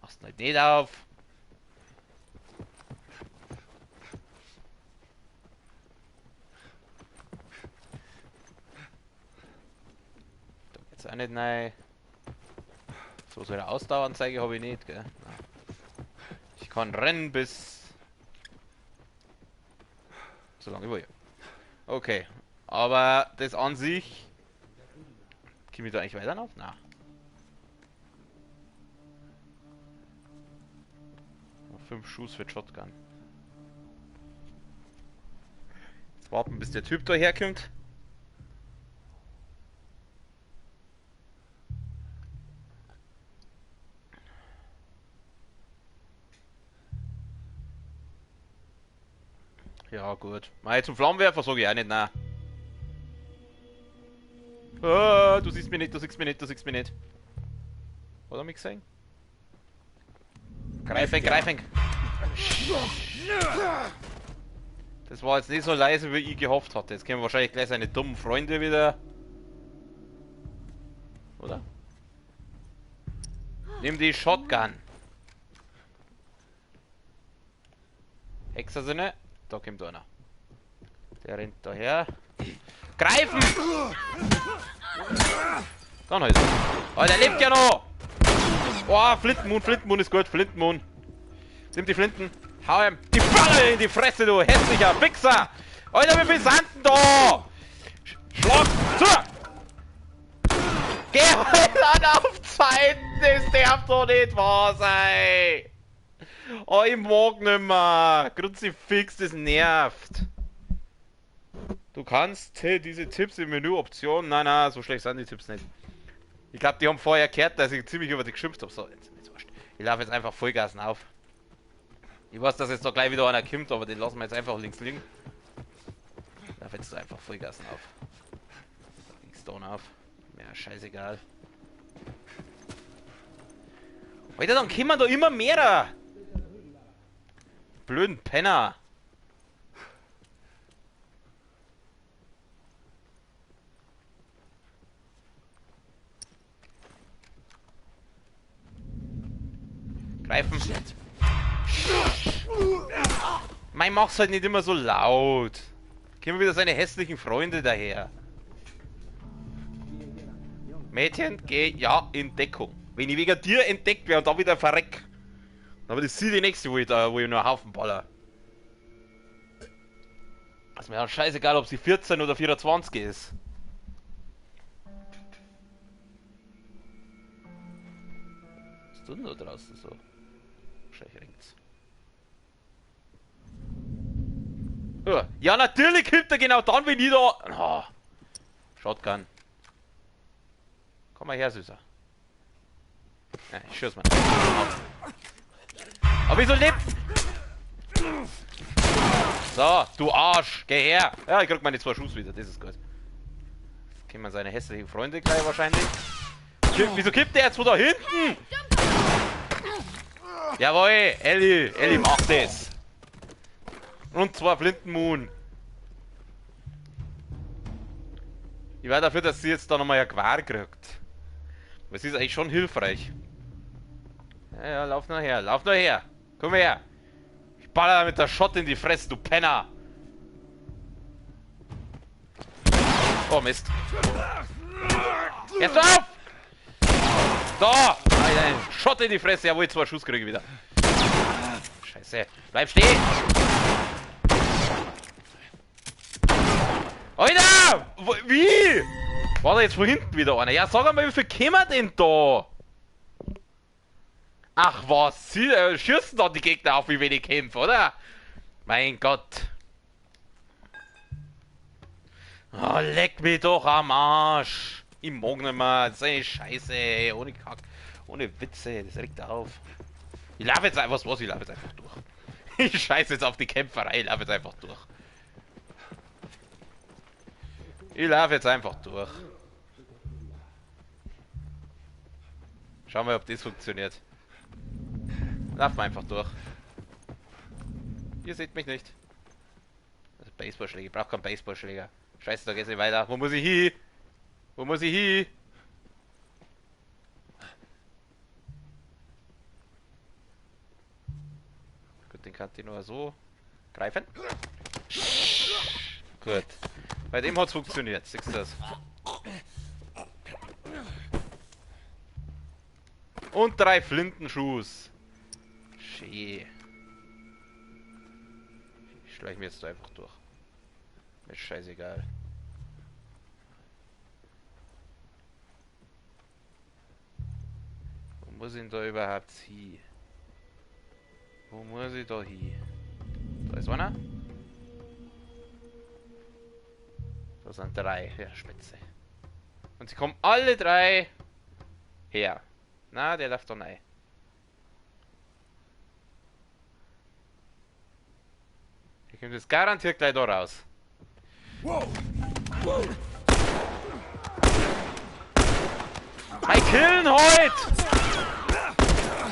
Machst du halt nicht auf. Da geht's auch nicht rein. So eine Ausdaueranzeige habe ich nicht, gell? Na. Ich kann rennen bis... so lange ich will. Okay. Aber das an sich... Komme ich da eigentlich weiter auf? Na. Noch 5 Schuss für Shotgun. Jetzt warten, bis der Typ da herkommt. Ja, gut. Mal zum Flammenwerfer sage ich auch nicht, nein. Ah, du siehst mich nicht, du siehst mich nicht, du siehst mich nicht. Hat er mich gesehen? Greifeng, Greifeng! Das war jetzt nicht so leise, wie ich gehofft hatte. Jetzt kommen wahrscheinlich gleich seine dummen Freunde wieder. Oder? Nimm die Shotgun. Hexersinne. Da kommt einer. Der rennt daher. Greifen! Dann halt. Oh, der lebt ja noch! Oh, Flintenmoon, Flintenmoon ist gut, Flintenmoon. Nimm die Flinten. Hau ihm die Balle in die Fresse, du hässlicher Wichser! Alter, wie viel sind denn da? Schlag zu! Geh halt auf Zeit! Das darf doch nicht wahr sein! Oh, ich mag nimmer! Kruzifix, das nervt! Du kannst diese Tipps im Menü Optionen. Nein, so schlecht sind die Tipps nicht. Ich glaube, die haben vorher gehört, dass ich ziemlich über die geschimpft habe. So, jetzt wurscht. Ich laufe jetzt einfach Vollgasen auf. Ich weiß, dass jetzt da gleich wieder einer kommt, aber den lassen wir jetzt einfach links liegen. Ich laufe jetzt einfach Vollgasen auf. Links da auf. Ja, scheißegal. Alter, dann kommen da immer mehr! Blöden Penner! Greifen. Mein, mach's halt nicht immer so laut. Kommen wieder seine hässlichen Freunde daher. Mädchen, geh ja in Deckung. Wenn ich wegen dir entdeckt werde und da wieder verreck, dann wird das sie die nächste, wo ich nur einen Haufen baller. Ist mir auch scheißegal, ob sie 14 oder 24 ist. Was tut denn da draußen so? Wahrscheinlich ringt's. Ja, natürlich hilft er genau dann, wenn ich da... Oh. Shotgun. Komm mal her, Süßer. Ja, ich schieß mal. Aber wieso lebt... So, du Arsch, geh her. Ja, ich krieg meine 2 Schuss wieder, das ist gut. Jetzt kennen wir seine hässlichen Freunde gleich wahrscheinlich. Wieso kippt der jetzt wo da hinten? Jawohl, Ellie macht das. Und 2 Flintenmoon. Ich war dafür, dass sie jetzt da nochmal ein Quar kriegt. Das ist eigentlich schon hilfreich. Ja, lauf nur her. Komm her. Ich baller mit der Schott in die Fresse, du Penner. Oh, Mist. Jetzt auf! Da! Alter, Schott in die Fresse, jawohl, 2 Schuss kriege ich wieder. Scheiße. Bleib stehen! Alter! Wie? War da jetzt von hinten wieder einer? Ja, sag mal, wie viel kämen denn da? Ach was, sie schießen da die Gegner auf, wie wenig kämpfen, oder? Mein Gott. Oh, leck mich doch am Arsch. Ich mag nicht mehr. Das ist eine Scheiße, ey. Ohne Kack. Ohne Witze. Das regt auf. Ich laufe jetzt einfach, ich laufe jetzt einfach durch. Ich scheiße jetzt auf die Kämpferei. Ich laufe jetzt einfach durch. Ich laufe jetzt einfach durch. Schauen wir, ob das funktioniert. Laufen wir einfach durch. Ihr seht mich nicht. Also Baseballschläger. Ich brauche keinen Baseballschläger. Scheiße, da geht's nicht weiter. Wo muss ich hin? Wo muss ich hin? Gut, den kann ich nur so greifen. Gut. Bei dem hat's funktioniert. Siehst du das? Und 3 Flintenschuss. Schee. Ich schleiche mir jetzt einfach durch. Mir ist scheißegal. Wo muss ich denn da überhaupt hin? Wo muss ich da hin? Da ist einer. Da sind 3. Ja, Spitze. Und sie kommen alle 3 her. Na, der läuft da rein. Ich komme das garantiert gleich da raus. Mein killen heute!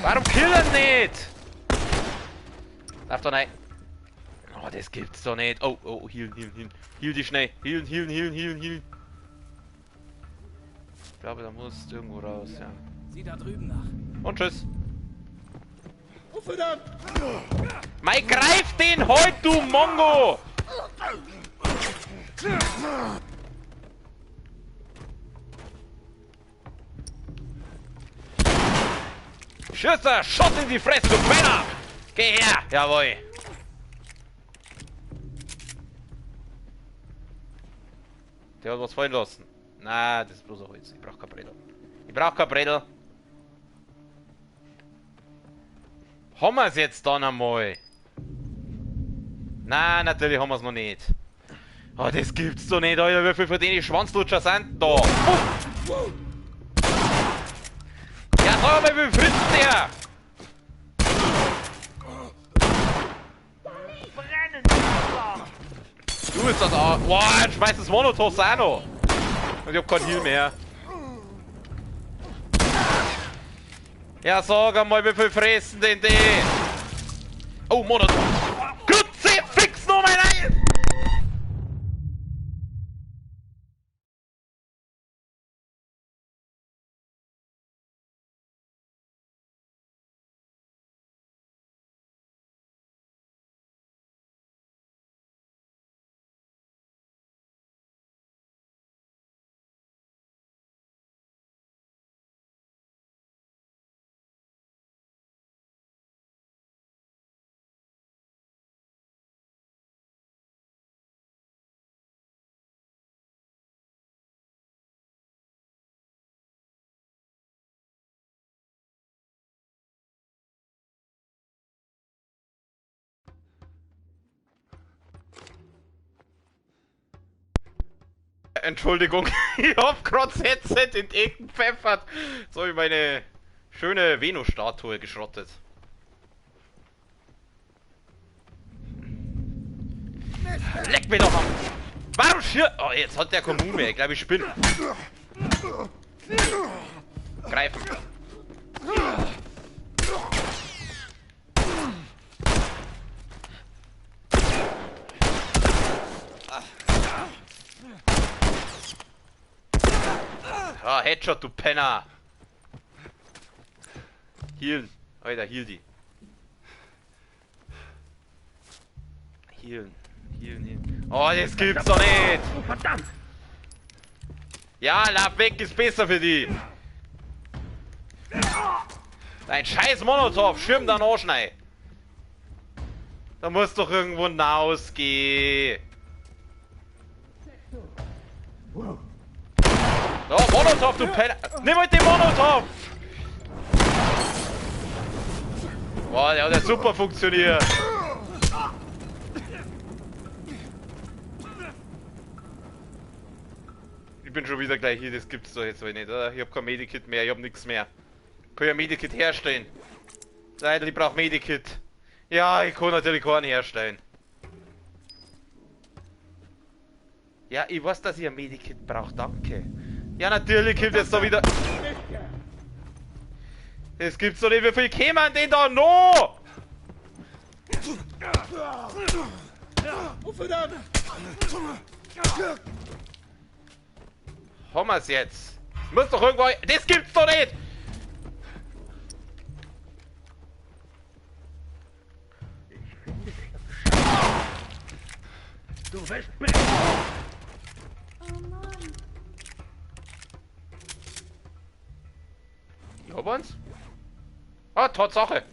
Warum killen nicht? Lauf da rein. Oh, das gibt's doch nicht. Oh, oh, healen. Heal die schnell. Healen. Ich glaube, da muss irgendwo raus, ja. Sieh da drüben nach. Und tschüss. Oh, verdammt! Mei, greif den heute, du Mongo! Schüsse, Schott in die Fresse, du Penner! Geh her! Jawohl! Der hat was fallen lassen. Na, das ist bloß ein Holz. Ich brauch kein Bredel. Ich brauch kein Bredel. Haben wir es jetzt dann einmal? Na, natürlich haben wir es noch nicht. Oh, das gibt's doch nicht, Alter. Wie viel von denen Schwanzlutscher sind da? Ja, sag mal, wie viel frisst der? Du bist das auch. Boah, jetzt schmeißt das Monotos auch noch. Und ich hab kein Heal mehr. Ja, sag einmal, wie viel fressen denn die? Oh, Monotos. Grütze, fix noch mal rein! Entschuldigung, ich hab grad das Headset in den Ecken gepfeffert. So habe ich meine schöne Venus-Statue geschrottet. Leck mich doch am... Warum schir... Oh, jetzt hat der Kommune mehr. Ich glaube, ich spinne. Greifen. Ah, Headshot, du Penner! Healen. Alter, heal die. Healen. Healen. Oh, das gibt's doch nicht! Oh, verdammt! Ja, lauf weg, ist besser für die! Dein scheiß Molotov, schirm dann anschnei! Da muss doch irgendwo hinausgehen! So, Molotov, du Penner! Nimm halt den Molotov! Boah, der hat ja super funktioniert! Ich bin schon wieder gleich hier, das gibt's doch jetzt wohl nicht, oder? Ich hab kein Medikit mehr, ich hab nichts mehr. Ich kann ja Medikit herstellen. Leute, ich brauch Medikit. Ja, ich kann natürlich keinen herstellen. Ja, ich weiß, dass ich ein Medikit brauche, danke. Ja, natürlich kommt jetzt da wieder... Es gibt's doch nicht, wie viel kämen denn da noch? Haben wir's jetzt? Muss doch irgendwo... Das gibt's doch nicht! Du willst... Oh Mann. Haben wir's? Ah, Tatsache.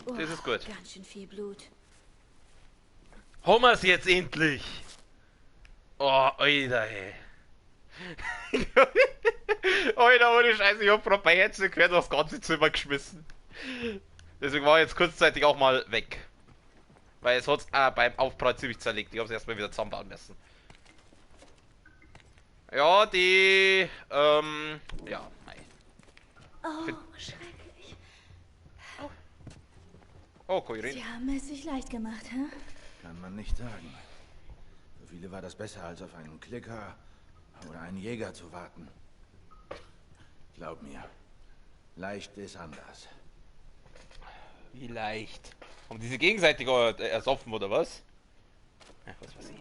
Oh, Das ist gut. Ganz schön viel Blut. Haben wir's jetzt endlich? Oh, Alter, ey. Alter, ohne Scheiße, ich hab gerade bei Herzen quer das ganze Zimmer geschmissen. Deswegen war ich jetzt kurzzeitig auch mal weg. Weil es hat's beim Aufprall ziemlich zerlegt. Ich hab's erstmal wieder zusammenbauen müssen. Ja, die, ja, nein. Oh, schrecklich. Oh, Koirin. Sie haben es sich leicht gemacht, hä? Kann man nicht sagen. Für viele war das besser, als auf einen Klicker oder einen Jäger zu warten. Glaub mir, leicht ist anders. Wie leicht. Haben diese gegenseitig ersoffen, oder was? Ach, was weiß ich.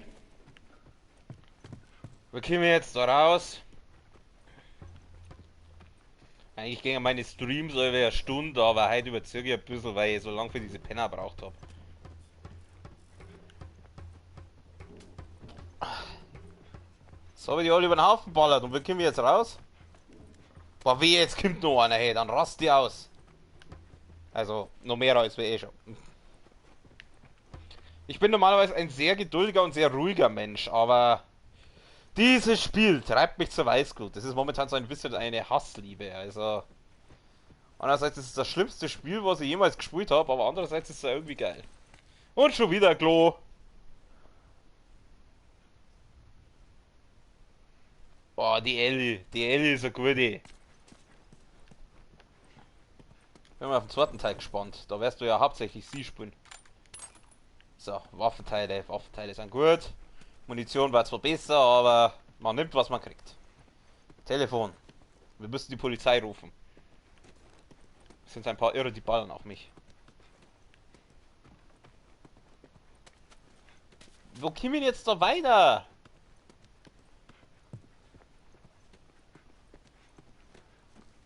Wir kommen jetzt da raus. Eigentlich gingen meine Streams über eine Stunde, aber heute überzöge ich ein bisschen, weil ich so lange für diese Penner braucht habe. So habe ich die alle über den Haufen ballert und wir kommen jetzt raus. Boah, wie jetzt kommt noch einer, hey, dann rast die aus. Also, noch mehr als wir eh schon. Ich bin normalerweise ein sehr geduldiger und sehr ruhiger Mensch, aber dieses Spiel treibt mich zur Weißglut. Das ist momentan so ein bisschen eine Hassliebe, also... Einerseits ist es das schlimmste Spiel, was ich jemals gespielt habe, aber andererseits ist es irgendwie geil. Und schon wieder Klo. Boah, die Ellie. Die Ellie ist eine gute. Bin mal auf den zweiten Teil gespannt. Da wirst du ja hauptsächlich sie spielen. So, Waffenteile. Waffenteile sind gut. Munition war zwar besser, aber man nimmt, was man kriegt. Telefon. Wir müssen die Polizei rufen. Es sind ein paar Irre, die ballen auf mich. Wo kommen wir jetzt da weiter?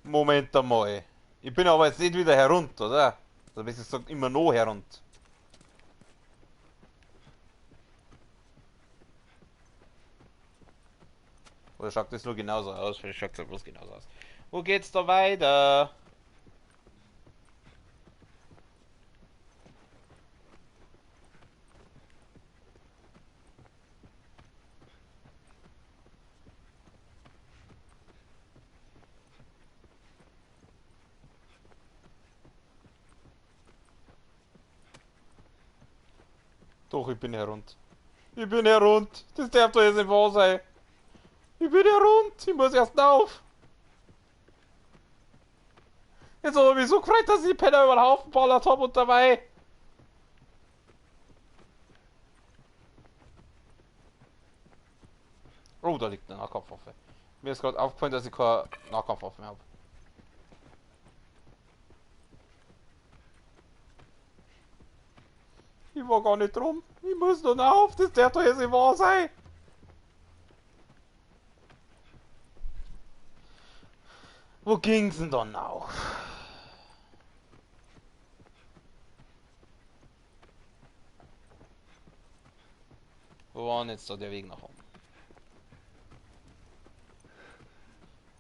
Moment einmal. Ich bin aber jetzt nicht wieder herunter, oder? Also, wie ich sage, immer noch herunter. Oder schaut das nur genauso aus? Vielleicht schaut es ja bloß genauso aus. Wo geht's da weiter? Doch, ich bin herunter. Ich bin herunter. Das darf doch jetzt nicht wahr sein. Ich bin herunter. Ich muss erst auf. Jetzt habe ich mich so gefreut, dass ich die Penner über den Haufen ballert habe und dabei. Oh, da liegt eine Nahkampfwaffe. Mir ist gerade aufgefallen, dass ich keine Nahkampfwaffe mehr habe. Ich war gar nicht drum. Ich muss nur auf. Das darf doch jetzt nicht wahr sein. Wo ging's denn dann auch? Wo war denn jetzt da der Weg nach oben?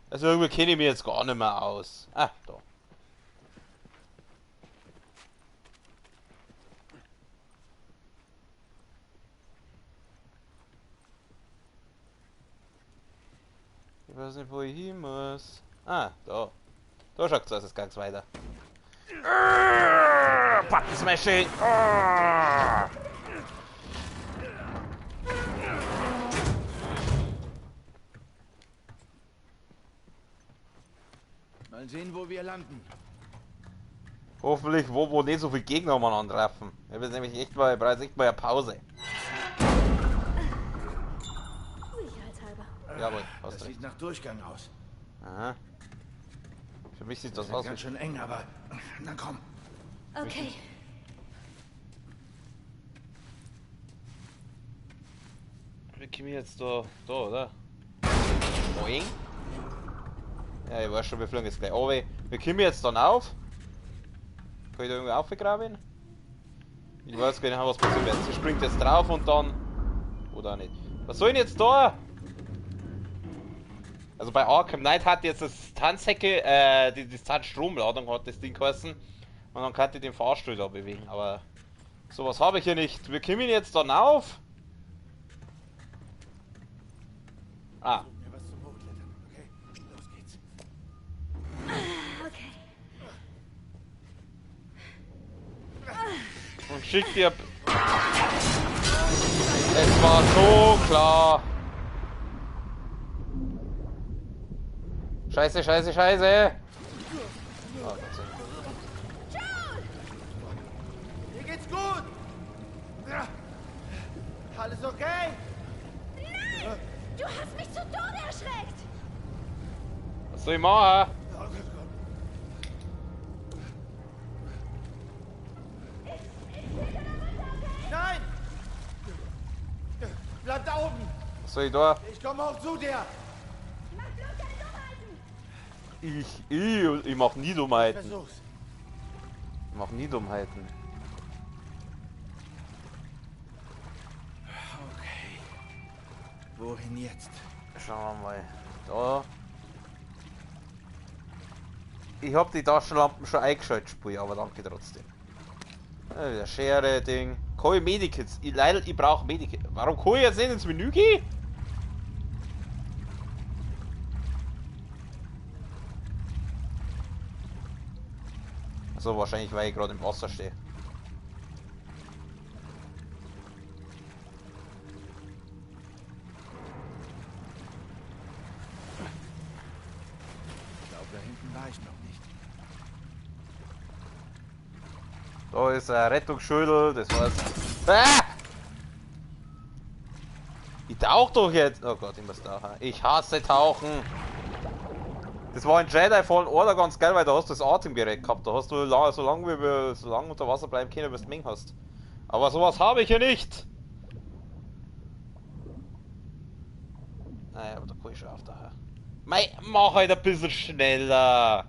Also irgendwie kenne ich mich jetzt gar nicht mehr aus. Ah, da. Ich weiß nicht, wo ich hin muss. Ah, da. Da schaut es aus, es geht's weiter. Button Smashing! Mal sehen, wo wir landen. Hoffentlich, wo nicht so viele Gegner umeinander treffen. Ich habe jetzt nämlich echt mal, bereits echt mal eine Pause. Sicherheitshalber. Jawohl, Das hast sieht recht. nach Durchgang aus. Aha. Für mich sieht das Das aus ist ganz wie... schön eng, aber... Na komm. Okay. Wie kommen wir jetzt da, oder? Boing. Ja, ich weiß schon, wir fliegen jetzt gleich runter. Wir kommen jetzt dann auf. Kann ich da irgendwie aufgraben? Ich weiß gar nicht, was passiert wird. Sie springt jetzt drauf und dann... Oder auch nicht. Was soll ich denn jetzt da? Also bei Arkham Knight hat jetzt das Tanzhecke, die Distanzstromladung hat das Ding geheißen. Und dann kann ich den Fahrstuhl da bewegen, aber... Sowas habe ich hier nicht. Wir kommen jetzt dann auf. Ah. Mir was zum Hochklettern, okay? Los geht's. Okay. Und schick dir... Es war so klar. Scheiße, scheiße, scheiße. Oh, Gott sei Dank. Mir geht's gut. Ja. Alles okay? Nein! Du hast mich zu Tode erschreckt! Was soll ich machen? Nein! Bleib da oben! Was soll ich da? Ich komme auch zu dir! Mach bloß keine Dummheiten! Ich mach nie Dummheiten. Versuch's. Ich mach nie Dummheiten. Okay. Wohin jetzt? Schauen wir mal. Da. Ich hab die Taschenlampen schon eingeschaltet, Spur, aber danke trotzdem. Der Schere, Ding. Kann ich Medikits? Ich brauche Medikits. Warum kann ich jetzt nicht ins Menü gehen? Also wahrscheinlich, weil ich gerade im Wasser stehe. Ich glaube, da hinten war ich noch nicht. Da ist ein Rettungsschüttel, das heißt. Ah! Ich tauch doch jetzt! Oh Gott, ich muss tauchen. Ich hasse Tauchen! Das war in Jedi Fallen Order ganz geil, weil da hast du das Atemgerät gehabt. Da hast du so lange unter Wasser bleiben können, bis du Ming hast. Aber sowas habe ich hier nicht! Naja, aber da kann ich schon auf daher. Mei, mach halt ein bisschen schneller!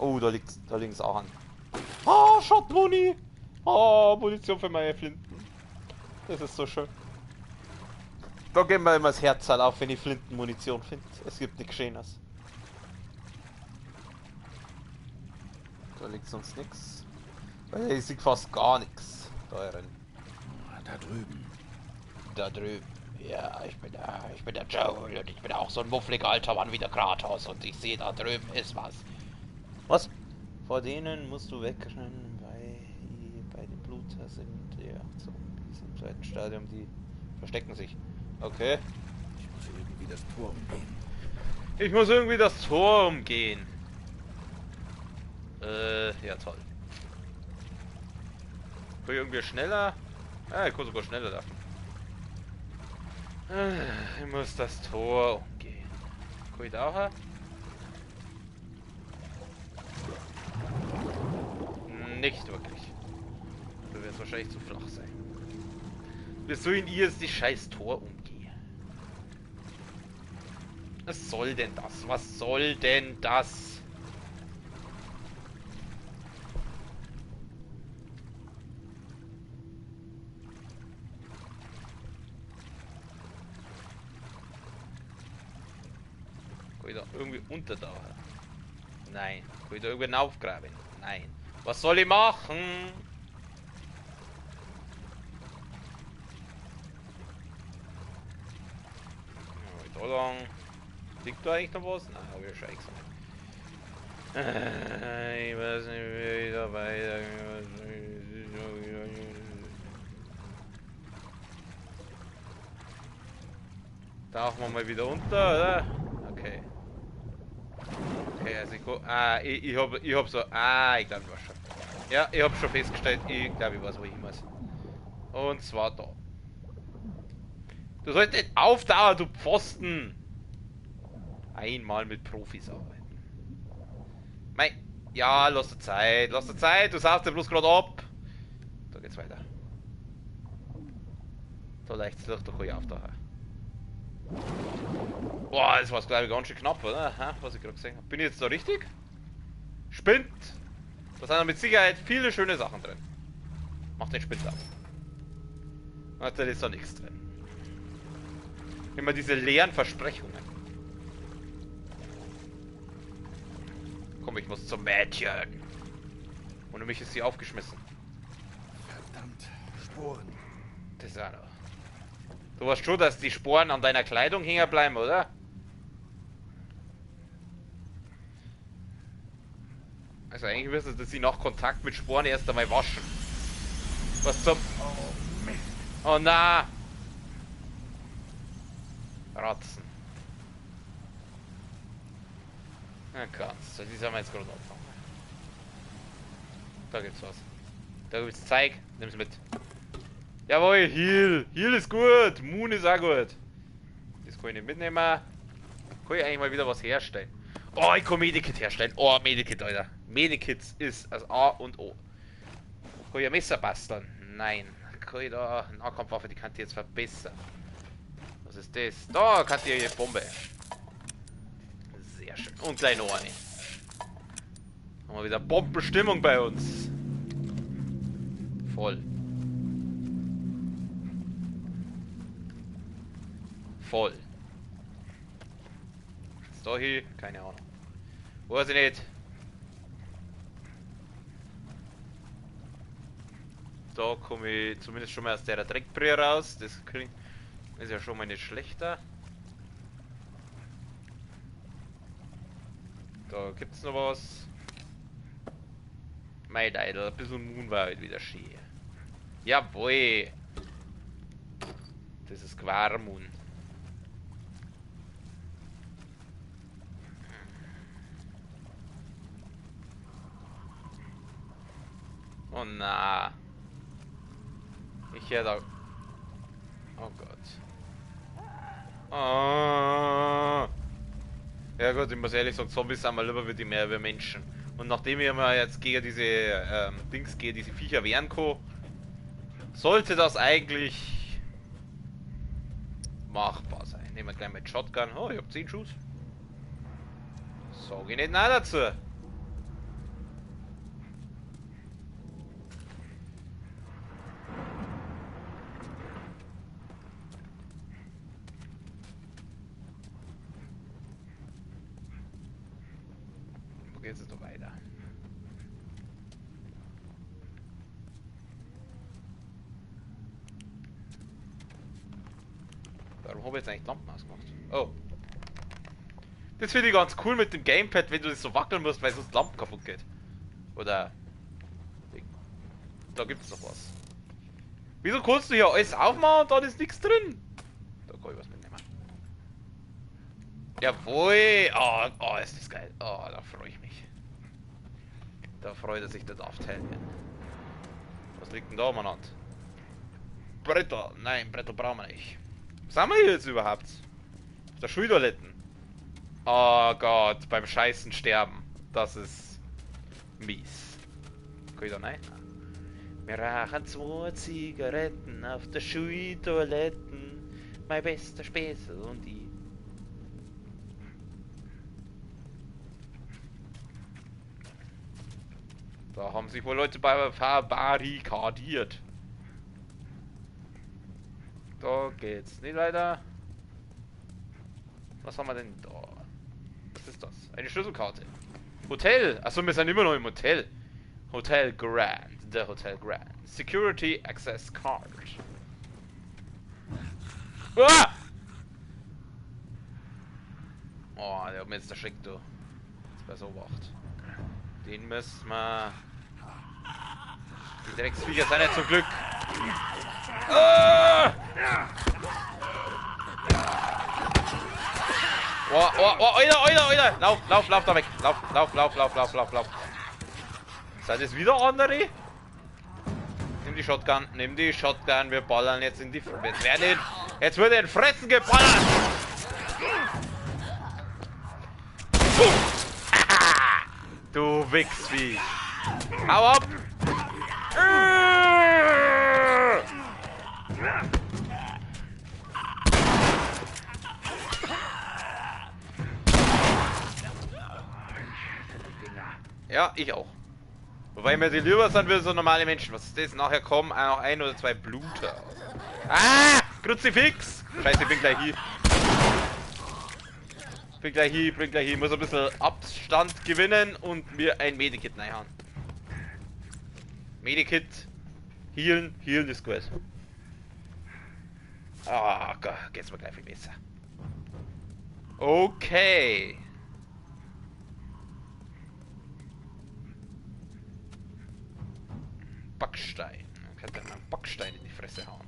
Oh, da liegt es auch an. Ah, Shotmuni! Oh, Munition für meine Flinten. Das ist so schön. Da geht mir immer das Herz halt auf, wenn ich Flintenmunition finde. Es gibt nichts Schönes. Da liegt sonst nichts. Weil ich sehe fast gar nichts da drin. Da drüben. Da drüben. Ja, ich bin der Joel und ich bin auch so ein muffliger alter Mann wie der Kratos und ich sehe, da drüben ist was. Was? Vor denen musst du wegrennen, weil bei den Bluter sind ja so im zweiten Stadium, die verstecken sich. Okay. Ich muss irgendwie das Tor umgehen. Ich muss irgendwie das Tor umgehen. Ja toll. Kann ich irgendwie schneller? Ah, ich kann sogar schneller laufen. Ich muss das Tor umgehen. Kann ich da auch? Nicht wirklich. Da wird es wahrscheinlich zu flach sein. Wieso in ihr ist die scheiß Tor umgehe? Was soll denn das? Was soll denn das? Kann ich da irgendwie untertauchen? Nein. Kann ich da irgendwie aufgraben? Nein. Was soll ich machen? Da lang. Liegt da eigentlich noch was? Nein, habe ich ja schon gesagt. Ich weiß nicht, wie ich da weiter. Tauchen wir mal wieder unter, oder? Okay. Okay, also ich hab so. Ich glaube, ich weiß schon. Ja, ich hab schon festgestellt, ich glaube, ich weiß, wo ich muss. Und zwar da. Du sollst nicht aufdauern, du Pfosten! Einmal mit Profis arbeiten. Mei, ja, lass dir Zeit, du saust dir bloß gerade ab. Da geht's weiter. Da leicht's durch, da kann ich auftauchen. Boah, das war glaube ich ganz schön knapp, oder? Ha, was ich gerade gesehen habe. Bin ich jetzt da richtig? Spinnt! Da sind mit Sicherheit viele schöne Sachen drin. Mach den Spind ab. Da ist da nichts drin. Immer diese leeren Versprechungen. Komm, ich muss zum Mädchen. Ohne mich ist sie aufgeschmissen. Verdammt, Sporen. Das ist auch noch. Du weißt schon, dass die Sporen an deiner Kleidung hängen bleiben, oder? Also eigentlich müsstest du sie nach Kontakt mit Sporen erst einmal waschen. Was zum... Oh, Mist. Oh na! Ratzen. Na kannst du, die sollen wir jetzt gerade anfangen. Da gibt's was. Da gibt's Zeig, nimm's mit. Jawohl, Heal! Heal ist gut! Moon ist auch gut! Das kann ich nicht mitnehmen. Kann ich eigentlich mal wieder was herstellen? Oh, ich kann Medikit herstellen. Oh, Medikit, Alter. Medikits ist das A und O. Kann ich ein Messer basteln? Nein. Kann ich da eine Nahkampfwaffe, die kann ich jetzt verbessern. Was ist das? Da kann ich eine Bombe. Sehr schön. Und gleich noch eine. Haben wir wieder Bombenstimmung bei uns. Voll. voll. Ist da hier? Keine Ahnung. Weiß ich nicht. Da komme ich zumindest schon mal aus der Dreckbrühe raus. Das klingt, ist ja schon mal nicht schlechter. Da gibt's noch was. Mein Idol, ein bisschen Moon war halt wieder schön. Jawohl! Das ist Quarmoon. Oh na. Ich höre da. Oh Gott. Oh. Ja gut, ich muss ehrlich sagen, Zombies sind mir lieber wie die mehr wie Menschen. Und nachdem ich mir jetzt gegen diese diese Viecher wehren kann, sollte das eigentlich machbar sein. Nehmen wir gleich mit Shotgun. Oh, ich hab 10 Schuss. Sag ich nicht nein dazu. Wo geht's jetzt noch weiter? Warum habe ich jetzt eigentlich Lampen ausgemacht? Oh. Das finde ich ganz cool mit dem Gamepad, wenn du das so wackeln musst, weil sonst Lampen kaputt geht. Oder... Da gibt es noch was. Wieso kannst du hier alles aufmachen und da ist nichts drin? Da kann ich was mitnehmen. Jawohl! Oh, ist das geil. Oh, da freue ich mich. Da freut er sich, der darf teilen. Was liegt denn da, Mann? Bretter! Nein, Bretter brauchen wir nicht. Was haben wir hier jetzt überhaupt? Auf der Schultoiletten. Oh Gott, beim Scheißen sterben. Das ist mies. Kann ich da rein? Wir rauchen 2 Zigaretten auf der Schultoiletten. Mein bester Späßel und ich. Da haben sich wohl Leute verbarrikadiert. Da geht's nicht weiter. Was haben wir denn da? Was ist das? Eine Schlüsselkarte. Hotel! Achso, wir sind immer noch im Hotel. Hotel Grand. The Hotel Grand. Security Access Card. Ah! Oh, der hat mir jetzt erschreckt, du. Jetzt war so wacht. Den müssen wir... Die Drecksviecher sind nicht zum Glück. Ah! Oh, Alter! Lauf da weg! Lauf! Seid es wieder andere? Nimm die Shotgun, wir ballern jetzt in die... Jetzt wird in Fressen geballert! Du Wichsvieh! Hau ab! Ja, ich auch. Wobei mir die lieber sind wie so normale Menschen. Was ist das? Nachher kommen noch 1 oder 2 Bluter. Ah! Kruzifix! Scheiße, ich bin gleich hier. Bin gleich hier. Ich muss ein bisschen Abstand gewinnen und mir ein Medikit reinhauen. Medikit. Healen ist gut. Ah, Gott, geht's mir gleich viel besser. Okay. Backstein. Man könnte einen Backstein in die Fresse hauen.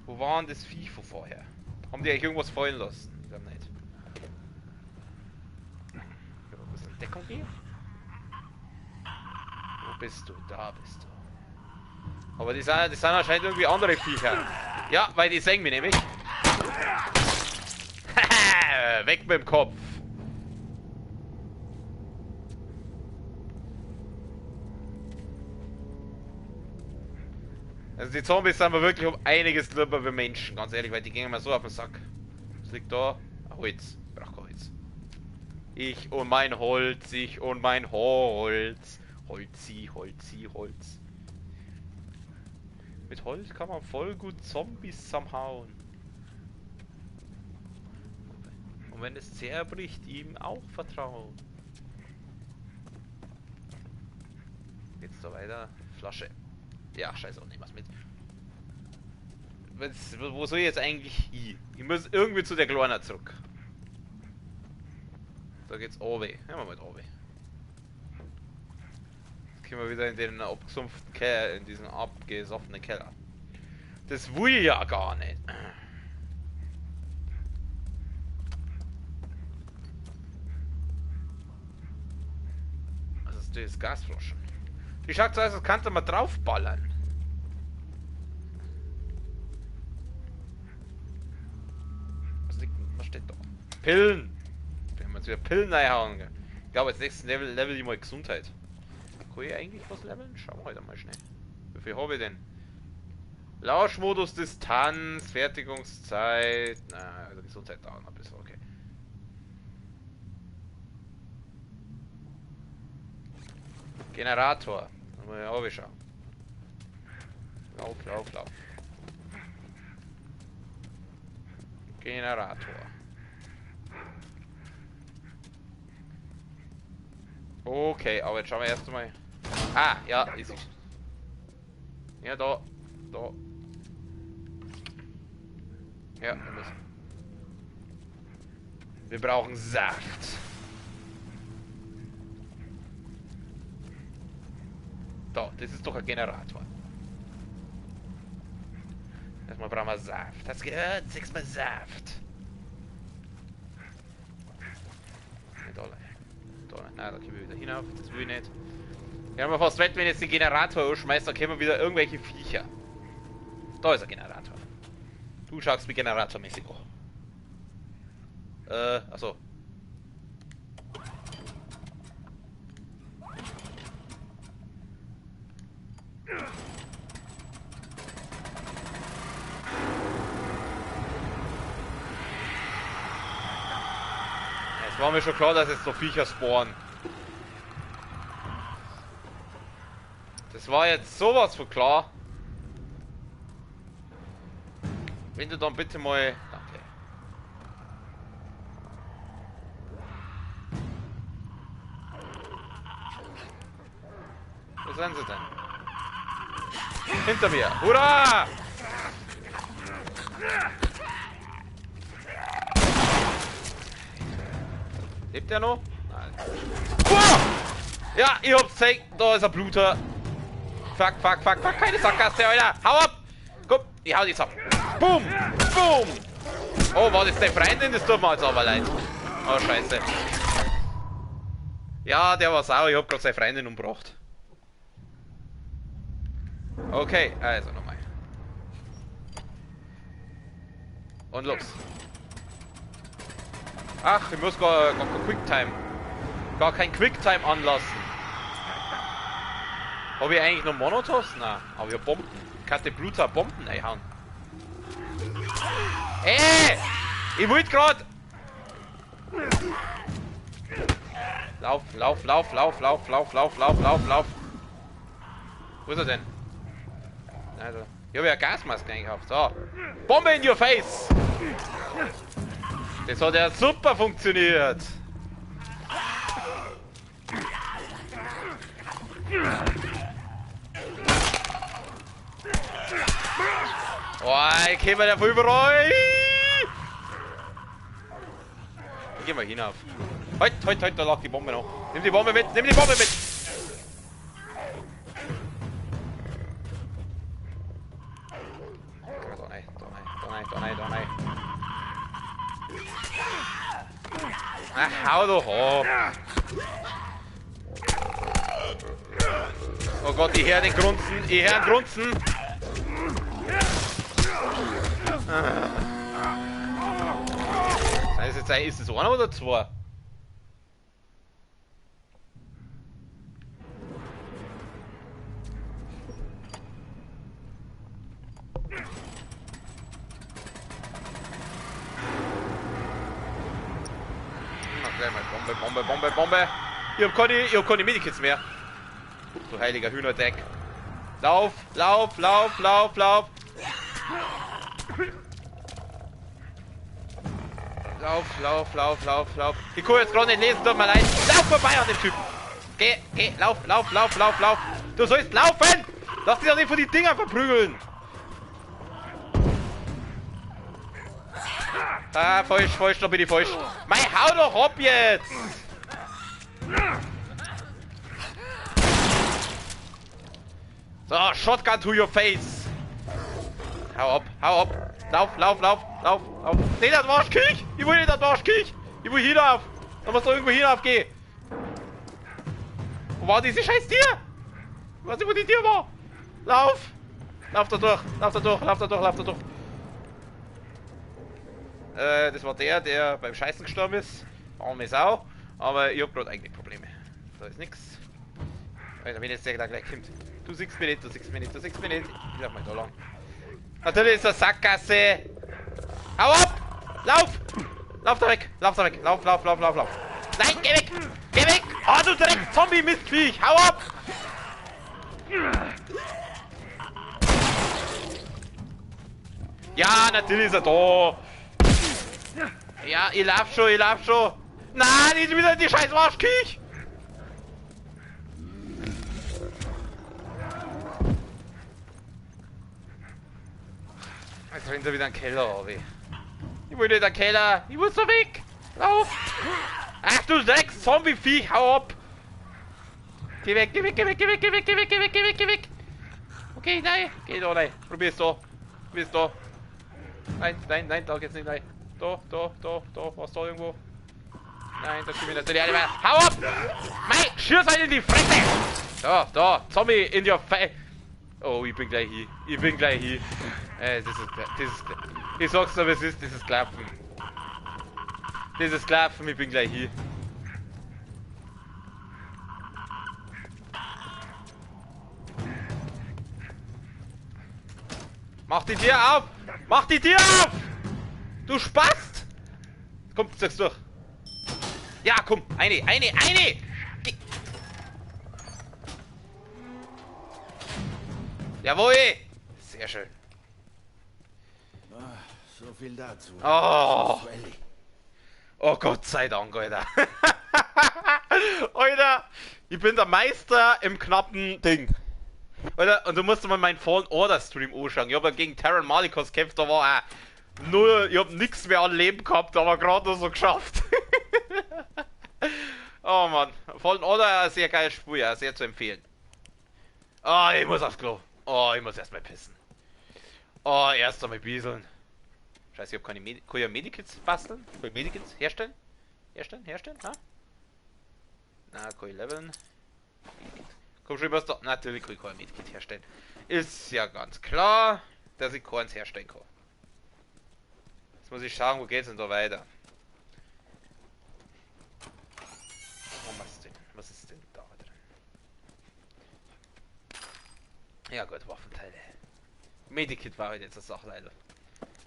Wo war denn das Vieh von vorher? Haben die eigentlich irgendwas fallen lassen? Ich glaube nicht. Ein bisschen Deckung hier. Wo bist du? Da bist du. Aber die sind anscheinend irgendwie andere Viecher. Ja, weil die sehen mich nämlich. Weg mit dem Kopf. Also die Zombies sind mir wirklich um einiges lieber wie Menschen, ganz ehrlich, weil die gehen mir so auf den Sack. Was liegt da? Holz. Ich brauch kein Holz. Ich und mein Holz. Holzi. Mit Holz kann man voll gut Zombies zusammenhauen. Und wenn es zerbricht, ihm auch vertrauen. Geht's da weiter? Flasche. Ja, scheiße, auch nicht was mit. Wo soll ich jetzt eigentlich hin? Ich muss irgendwie zu der Kleiner zurück. Da geht's oben. Gehen wir mal oben. Jetzt können wir wieder in den abgesumpften Keller, in diesen abgesoffenen Keller. Das will ich ja gar nicht. Was ist das? Gasflaschen. Die schaut so aus, als kannst du mal draufballern. Was steht da? Pillen! Wenn wir uns wieder Pillen reinhauen. Ich glaube, als nächstes Level ich mal Gesundheit. Kann ich eigentlich was leveln? Schauen wir halt mal schnell. Wie viel habe ich denn? Lauschmodus, Distanz, Fertigungszeit. Na, also Gesundheit dauert noch ein bisschen, okay. Generator. Mal aufschauen. Lauf. Generator. Okay, aber jetzt schauen wir erst mal. Ah, ja, ist es. Ja, da. Ja, wir müssen. Wir brauchen Saft. Da, das ist doch ein Generator. Erstmal brauchen wir Saft. Das gehört, 6-mal Saft. Nicht alle. Nein, da können wir wieder hinauf. Das will ich nicht. Wir haben fast wett, wenn ich jetzt den Generator ausschmeißt, dann kommen wieder irgendwelche Viecher. Da ist ein Generator. Du schaust wie generatormäßig an. Achso. Es war mir schon klar, dass jetzt so Viecher spawnen. Das war jetzt sowas von klar. Wenn du dann bitte mal... Danke. Wo sind sie denn? Hinter mir! Hurra! Lebt der noch? Nein. Uah! Ja, ich hab's gezeigt. Da ist ein Bluter. Fuck. Keine Sackgasse, Alter. Hau ab! Komm, ich hau dich ab. Boom! Oh, war das deine Freundin? Das tut mir jetzt aber leid. Oh, scheiße. Ja, der war sauer. Ich hab gerade seine Freundin umgebracht. Okay, also nochmal. Und los. Ach, ich muss gar kein Quicktime. Gar kein Quicktime anlassen. Habe ich eigentlich noch Monotos? Nein, aber ich hab Bomben. Ich kann die Bluter Bomben einhauen. Ich wollte gerade. Lauf. Wo ist er denn? Also, ich habe ja Gasmasken eingekauft. So. Bombe in your face! Das hat ja super funktioniert. Oh, ich käme da überall. Ich geh mal hinauf. Halt, da lag die Bombe noch. Nimm die Bombe mit. Da rein. Ach, hau doch ab. Oh Gott, ich höre den Grunzen. Ist es einer oder zwei? Bombe. Ich hab keine Medikits mehr. Du heiliger Hühnerdeck. Lauf. Lauf. Ich kann jetzt gerade nicht lesen, tut mir leid. Lauf vorbei an dem Typen. Geh, lauf. Du sollst laufen! Lass dich doch nicht von die Dinger verprügeln. Ah, falsch, da bin ich falsch. Mei, hau doch ab jetzt! So, Shotgun to your face. Hau ab. Lauf. Nee, das war Kirch. Ich will nicht, das war Kirch. Ich will hinauf. Da muss doch irgendwo hinauf gehen. Wo war diese scheiß Tier? Ich weiß nicht, wo die Tier war. Lauf da durch. Das war der beim Scheißen gestorben ist. Arme Sau. Aber ich hab gerade eigene Probleme. Da ist nix. Alter, wenn jetzt der da gleich kommt. Du siehst mich nicht. Ich lauf mal da lang. Natürlich ist das Sackgasse. Hau ab! Lauf da weg! Lauf! Nein, geh weg! Oh, du Dreck! Zombie-Mistviech! Hau ab! Ja, natürlich ist er da! Ja, ich lauf schon! Nein, nicht wieder die scheiß Arschkiech! Jetzt rennt er wieder in den Keller, Obi. Ich will nicht in den Keller. Ich muss da weg. Lauf. Ach du Drecks, Zombie-Viech, hau ab. Geh weg. Okay, nein. Geh da rein. Probier's da. Nein, da geht's nicht rein. Da. Was da irgendwo? Nein, da stimmt natürlich alle mehr. Hau ab. Mei, schieß einen in die Fresse. Da. Zombie in your face. Oh, ich bin gleich hier. Das ist ich sag's dir, was ist, dieses Klappen. Ich bin gleich hier. Mach die Tür auf! Du Spast! Komm, zieh's durch. Ja, komm, eine! Jawohl! Sehr schön. So viel dazu. Oh Gott sei Dank, Alter. Alter, ich bin der Meister im knappen Ding. Alter, und du musst mal meinen Fallen Order Stream anschauen. Ich hab ja gegen Terran Malikos gekämpft, da war null, ich hab nichts mehr an Leben gehabt, aber gerade nur so geschafft. Oh Mann, Fallen Order, ein sehr geiles Spiel, ja, sehr zu empfehlen. Oh, ich muss aufs Klo. Oh, ich muss erstmal pissen. Oh, erst einmal bieseln. Scheiße, ich hab keine kann ich Medikits basteln? Kann ich Medikits herstellen? Ha? Na, kann ich leveln. Komm schon, was da. Natürlich kann ich kein Medikit herstellen. Ist ja ganz klar, dass ich keins herstellen kann. Jetzt muss ich schauen, wo geht's denn da weiter? Was ist denn da drin? Ja gut, Waffenteile. Medikit war halt jetzt eine Sache leider.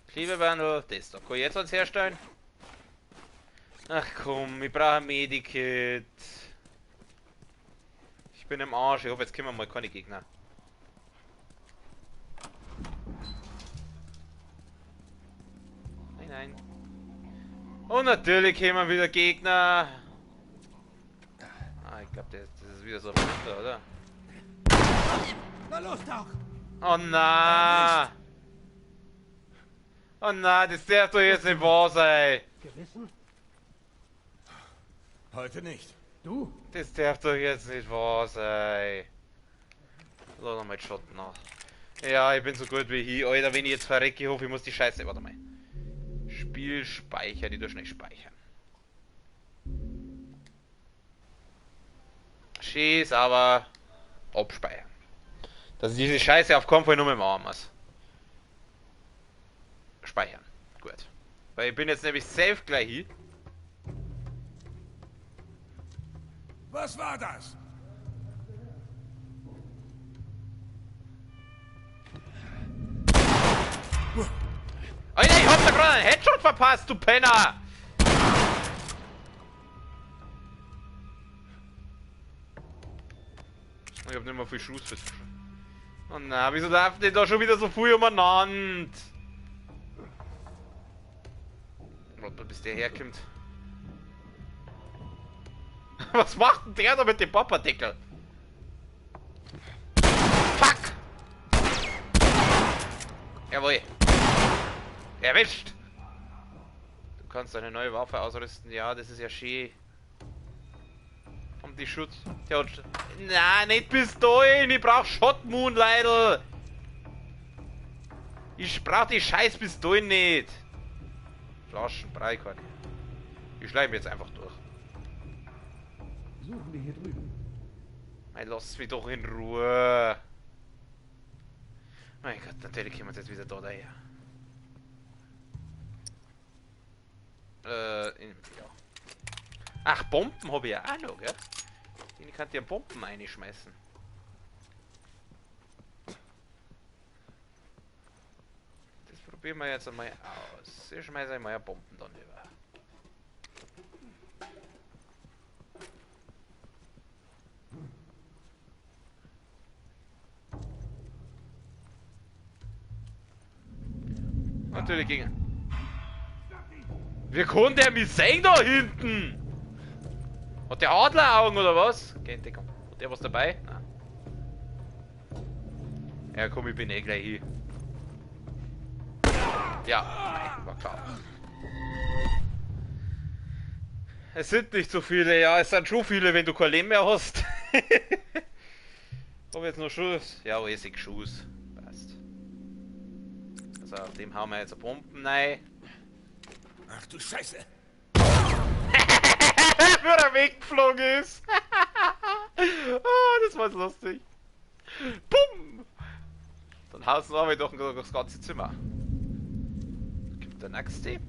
Klebeband, das da. Kann ich jetzt eins herstellen? Ach komm, ich brauche ein Medikit. Ich bin im Arsch, ich hoffe jetzt kommen mal keine Gegner. Nein. Und natürlich kommen wieder Gegner. Ah, ich glaube, das ist wieder so runter, oder? Na los doch! Oh na! Oh nein, das darf doch jetzt nicht wahr sein! Gewissen? Heute nicht. Du? Das darf doch jetzt nicht wahr sein! Lass noch mal den Schatten nach. Ja, ich bin so gut wie hier, Alter, wenn ich jetzt verrecke, ich hoffe, ich muss die Scheiße, warte mal. Spiel speichern, die durch nicht speichern. Schieß, aber abspeichern. Dass ich diese Scheiße auf keinen Fall nur mit dem Arm muss. Speichern. Gut. Weil ich bin jetzt nämlich safe gleich hier. Was war das? Alter, ich hab da gerade einen Headshot verpasst, du Penner! Ich hab nicht mehr viel Schuss für. Oh na, wieso läuft denn da schon wieder so viel umeinander? Warte, bis der herkommt. Was macht denn der da mit dem Popperdeckel? Fuck! Jawohl. Erwischt! Du kannst eine neue Waffe ausrüsten. Ja, das ist ja schön. Die Schutz. Der hat... Nein, nicht Pistolen! Ich brauch Shotmoon, Leidl! Ich brauch die scheiß Pistolen nicht! Flaschen, Breikorn. Ich schleife jetzt einfach durch. Suchen wir hier drüben. Nein, lass mich doch in Ruhe. Mein Gott, natürlich kommen wir jetzt wieder da daher. Ja. Ach, Bomben habe ich ja auch noch, gell? Ich kann dir Bomben einschmeißen. Das probieren wir jetzt einmal aus. Ich schmeiße einmal ja Bomben dann über. Natürlich ging. Wie konnte der mich sehen da hinten? Hat der Adleraugen oder was? Okay, Entdeckung. Hat der was dabei? Nein. Ja komm, ich bin eh gleich hier. Ja, nein, war klar. Es sind nicht so viele, ja, es sind schon viele, wenn du kein Leben mehr hast. Hab jetzt noch Schuss? Ja, ich sehe Schuss. Passt. Also auf dem hauen wir jetzt eine Bomben rein. Ach du Scheiße! Für er weggeflogen ist. Oh, das war lustig. Bumm! Dann haust du aber doch das ganze Zimmer. Gibt der nächste?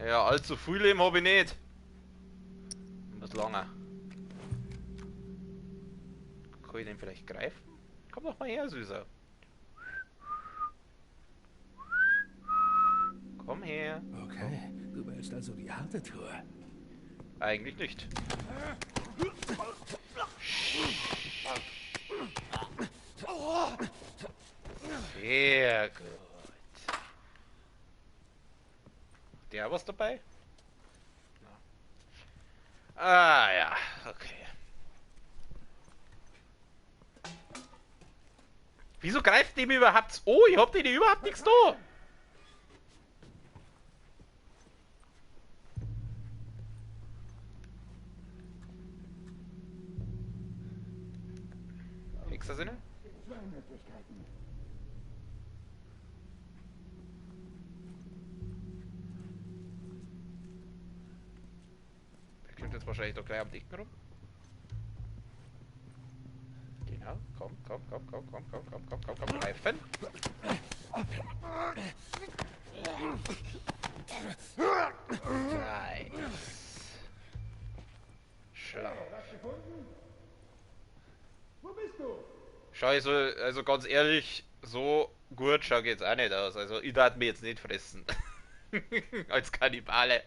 Ja, allzu viel Leben habe ich nicht. Was lange. Kann ich den vielleicht greifen? Komm doch mal her, Süßer. Komm her. Okay, du wählst also die harte Tour. Eigentlich nicht. Sehr gut. Der was dabei? Ah ja, okay. Wieso greift dem überhaupt? Oh, ich hab den überhaupt nichts da. Hexersinne? Der klimmt jetzt wahrscheinlich doch gleich am Dicken rum. Genau, komm, greifen. Nice. Schlau. Wo bist du? Schau, also ganz ehrlich, so gut schaut jetzt auch nicht aus. Also ich darf mich jetzt nicht fressen. Als Kannibale.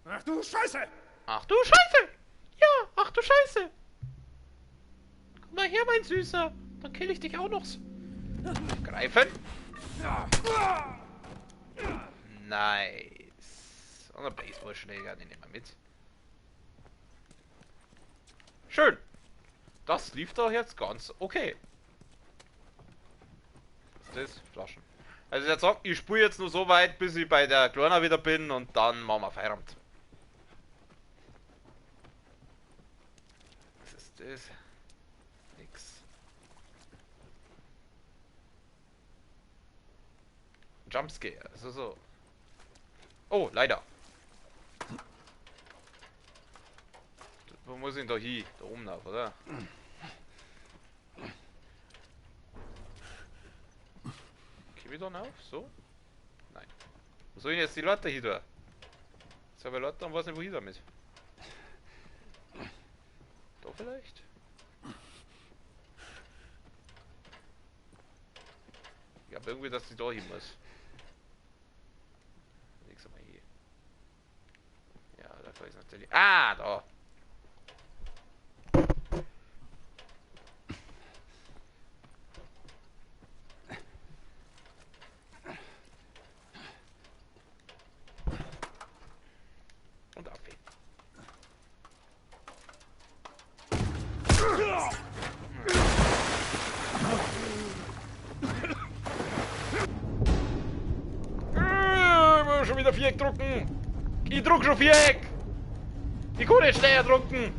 Ach du Scheiße! Ach du Scheiße! Ja, ach du Scheiße! Komm mal her, mein Süßer. Dann kill ich dich auch noch. Greifen. Nice. Und ein Baseballschläger, den nehmen wir mit. Schön. Das lief doch jetzt ganz okay. Was ist das? Flaschen. Also der sagt, ich spule jetzt nur so weit, bis ich bei der Klona wieder bin und dann machen wir Feierabend. Was ist das? Nix. Jumpscare, also so. Oh, leider. Wo muss ich denn da hin? Da oben auf, oder? Geh wieder auf? So? Nein. Wo soll ich denn jetzt die Leute hier tun? Jetzt habe ich Leute und weiß nicht, wo ich damit. Da vielleicht? Ich glaube irgendwie, dass ich da hin muss. Nix mal hier. Ja, da kann ich natürlich. Ah, da! Viereck drücken! Ich druck schon Viereck! Ich kann nicht schneller drucken!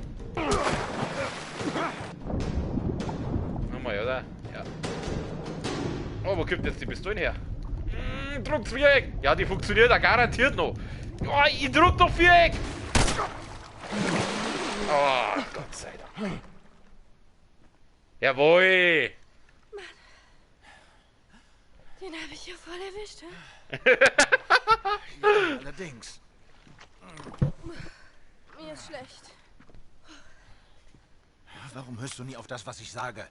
Nochmal, oder? Ja. Oh, wo kommt jetzt die Pistole her? Druckt's Viereck! Ja, die funktioniert ja garantiert noch! Oh, ich druck doch Viereck! Oh, Gott sei Dank. Jawohl! Den habe ich ja voll erwischt, hä? Ja, allerdings. Mir ist schlecht. Warum hörst du nie auf das, was ich sage?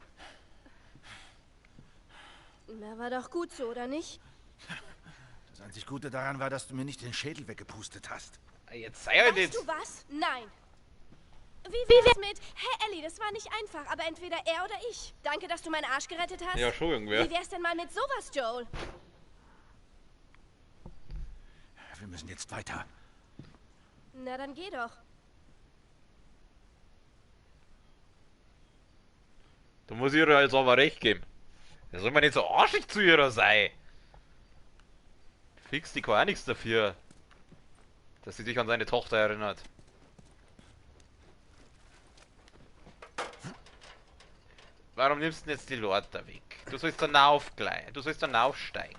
Na, war doch gut so, oder nicht? Das einzig Gute daran war, dass du mir nicht den Schädel weggepustet hast. Jetzt sei halt Weißt jetzt. du was? Nein. Wie wär's mit, hey Ellie, das war nicht einfach, aber entweder er oder ich. Danke, dass du meinen Arsch gerettet hast. Ja, schon irgendwer. Wie wär's denn mal mit sowas, Joel? Wir müssen jetzt weiter. Na, dann geh doch. Da muss ich ihr jetzt aber recht geben. Da soll man nicht so arschig zu ihr sein. Fix, die kann auch nichts dafür, dass sie sich an seine Tochter erinnert. Warum nimmst du denn jetzt die Leute weg? Du sollst dann aufgleiten. Du sollst dann aufsteigen.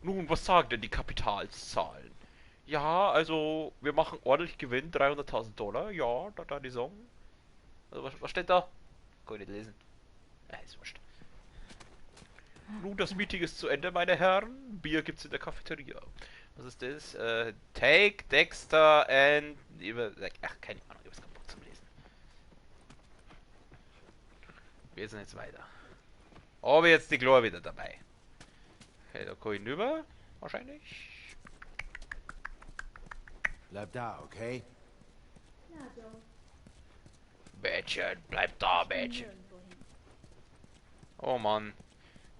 Nun, was sagen denn die Kapitalszahlen? Ja, also, wir machen ordentlich Gewinn, 300.000 Dollar. Ja, da die Song. Also, was steht da? Kann ich nicht lesen. Ist wurscht. Nun, das Meeting ist zu Ende, meine Herren. Bier gibt's in der Cafeteria. Was ist das? Take, Dexter and... Ach, keine Ahnung, ich hab's keinen Bock zum Lesen. Wir sind jetzt weiter. Aber jetzt die Chlor wieder dabei. Okay, da kann ich hinüber. Wahrscheinlich. Bleib da, okay? Ja, Joe. Mädchen, bleib da, Mädchen. Oh Mann.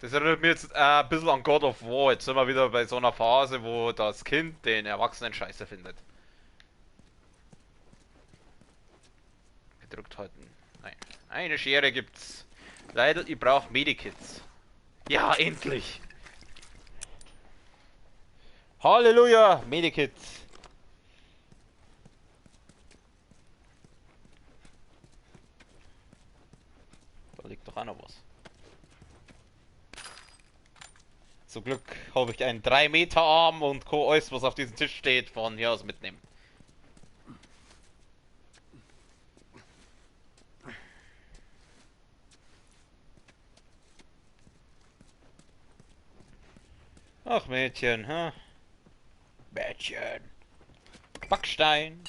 Das erinnert mich jetzt ein bisschen an God of War. Jetzt sind wir wieder bei so einer Phase, wo das Kind den Erwachsenen scheiße findet. Gedrückt halten. Nein. Eine Schere gibt's. Leider, ich brauche Medikits. Ja, endlich! Halleluja! Medikits! Da liegt doch auch noch was. Zum Glück habe ich einen 3 Meter Arm und kann alles, was auf diesem Tisch steht, von hier aus mitnehmen. Ach Mädchen, hä? Mädchen. Backstein.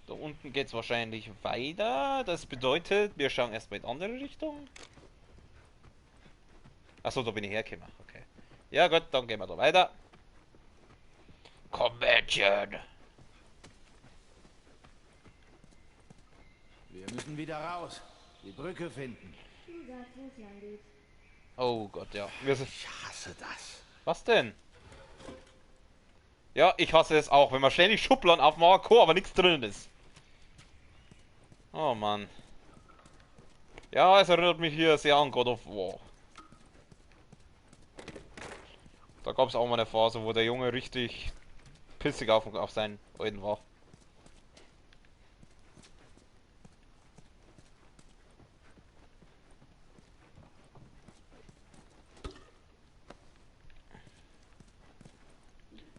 Da unten geht's wahrscheinlich weiter. Das bedeutet, wir schauen erstmal in andere Richtung. Achso, da bin ich hergekommen. Okay. Ja gut, dann gehen wir da weiter. Komm, Mädchen. Wir müssen wieder raus. Die Brücke finden. Du sagst, wo es lang geht. Oh Gott, ja. Wir sind... Ich hasse das. Was denn? Ja, ich hasse es auch, wenn man ständig Schubladen aufmachen kann, aber nichts drin ist. Oh Mann. Ja, es erinnert mich hier sehr an God of War. Da gab es auch mal eine Phase, wo der Junge richtig pissig auf seinen Alten war.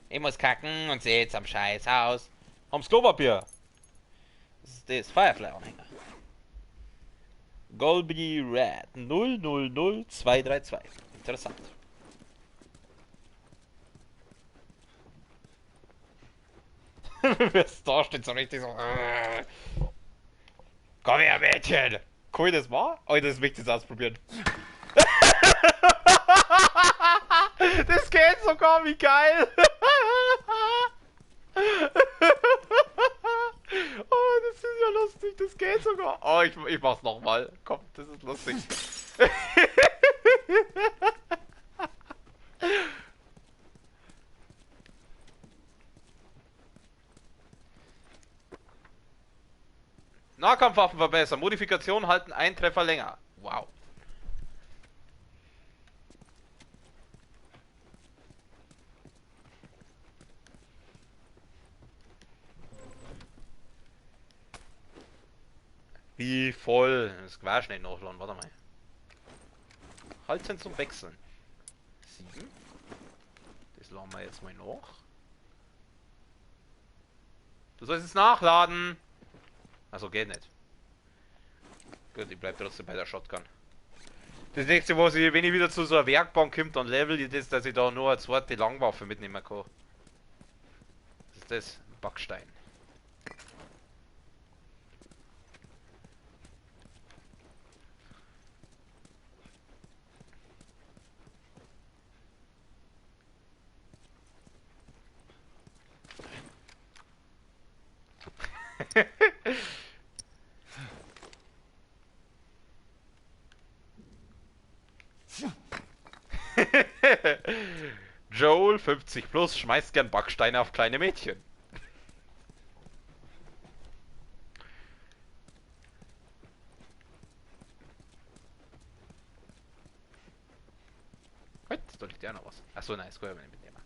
Ich muss kacken und sehe jetzt am Scheißhaus. Haben's Klopapier. Das ist das Firefly-Anhänger. Golby Red 000232. Interessant. Wer da steht so richtig so. Komm her, Mädchen! Kann ich das mal? Oh, das möchte ich jetzt ausprobieren. Das geht sogar, wie geil! Oh, das ist ja lustig, das geht sogar. Oh, ich mach's nochmal. Komm, das ist lustig. Nahkampfwaffen verbessern. Modifikation halten einen Treffer länger. Wow. Wie voll. Das war schnell nachladen. Warte mal. Halten zum Wechseln. 7. Das laden wir jetzt mal nach. Du sollst es nachladen. Also geht nicht. Gut, ich bleib trotzdem bei der Shotgun. Das nächste, was ich, wenn ich wieder zu so einer Werkbank komme, dann level ich das, dass ich da nur eine zweite Langwaffe mitnehmen kann. Was ist das? Backstein. Joel 50 plus schmeißt gern Backsteine auf kleine Mädchen. Halt, da liegt ja noch was. Achso, nein, das kann ich nicht mitnehmen.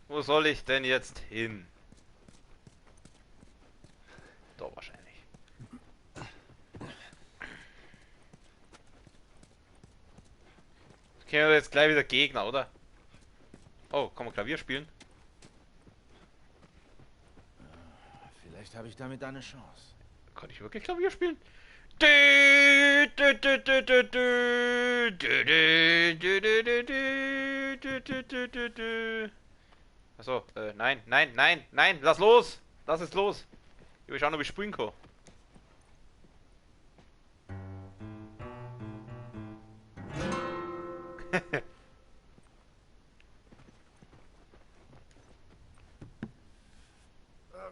Wo soll ich denn jetzt hin? Da wahrscheinlich. Kennen wir jetzt gleich wieder Gegner, oder? Oh, kann man Klavier spielen? Vielleicht habe ich damit eine Chance. Kann ich wirklich Klavier spielen? Achso, nein, nein, nein, nein, lass los! Lass es los! Ich will schauen, ob ich spielen kann.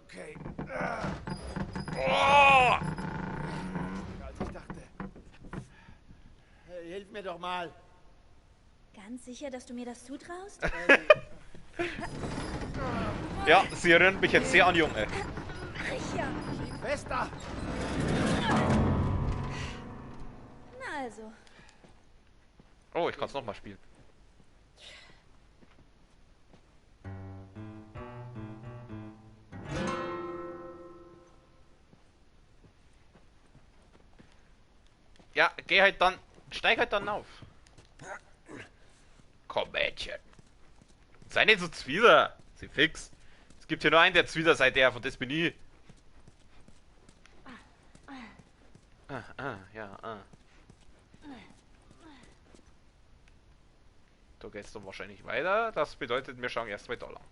Okay. Oh! Als ich dachte. Hey, hilf mir doch mal. Ganz sicher, dass du mir das zutraust? Ja, sie erinnert mich jetzt sehr an Junge. Sicher. Fester! Na also. Oh, ich kann es nochmal spielen. Ja, geh halt dann, steig halt dann auf. Komm, Mädchen. Sei nicht so zwider. Sie fix. Es gibt hier nur einen, der zwider sei der, von das bin ich. Ja. Da geht's dann wahrscheinlich weiter. Das bedeutet, wir schauen erst mal da lang.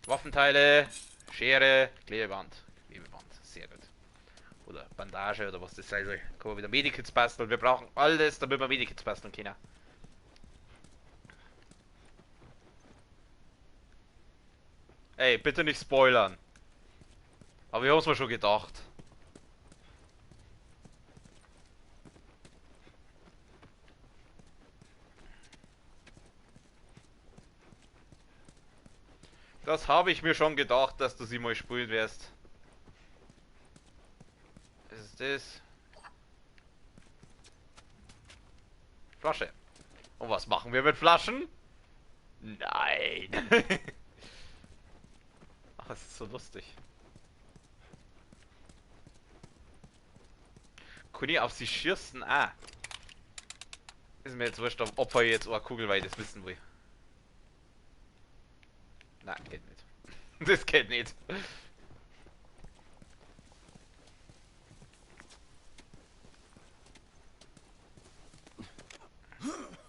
Waffenteile, Schere, Klebeband. Klebeband, sehr gut. Oder Bandage oder was das sein soll. Kann man wieder Medikits basteln. Wir brauchen alles, damit wir Medikits basteln können. Ey, bitte nicht spoilern. Aber ich hab's mir schon gedacht. Das habe ich mir schon gedacht, dass du sie mal spielen wirst. Was ist das? Flasche. Und was machen wir mit Flaschen? Nein. Ach, es ist so lustig. Kann ich auf sie schießen? Ah. Ist mir jetzt wurscht, ob er jetzt eine Kugel, weil ich das wissen will. Nein, geht nicht. Das geht nicht.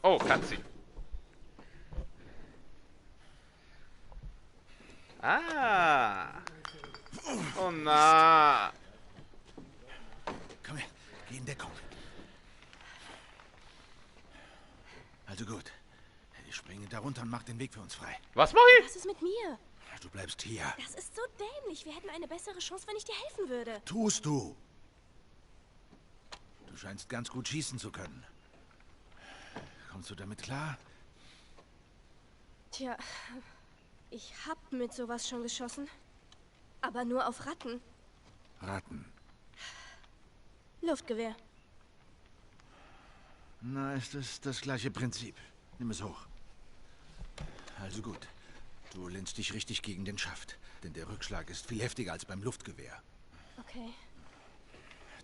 Oh, kann sie. Ah. Oh na. Komm her, geh in Deckung. Also gut. Ich springe da runter und mach den Weg für uns frei. Was mach ich? Was ist mit mir? Du bleibst hier. Das ist so dämlich. Wir hätten eine bessere Chance, wenn ich dir helfen würde. Tust du. Du scheinst ganz gut schießen zu können. Kommst du damit klar? Tja, ich hab mit sowas schon geschossen. Aber nur auf Ratten. Ratten. Luftgewehr. Na, ist es das gleiche Prinzip. Nimm es hoch. Also gut. Du lehnst dich richtig gegen den Schaft. Denn der Rückschlag ist viel heftiger als beim Luftgewehr. Okay.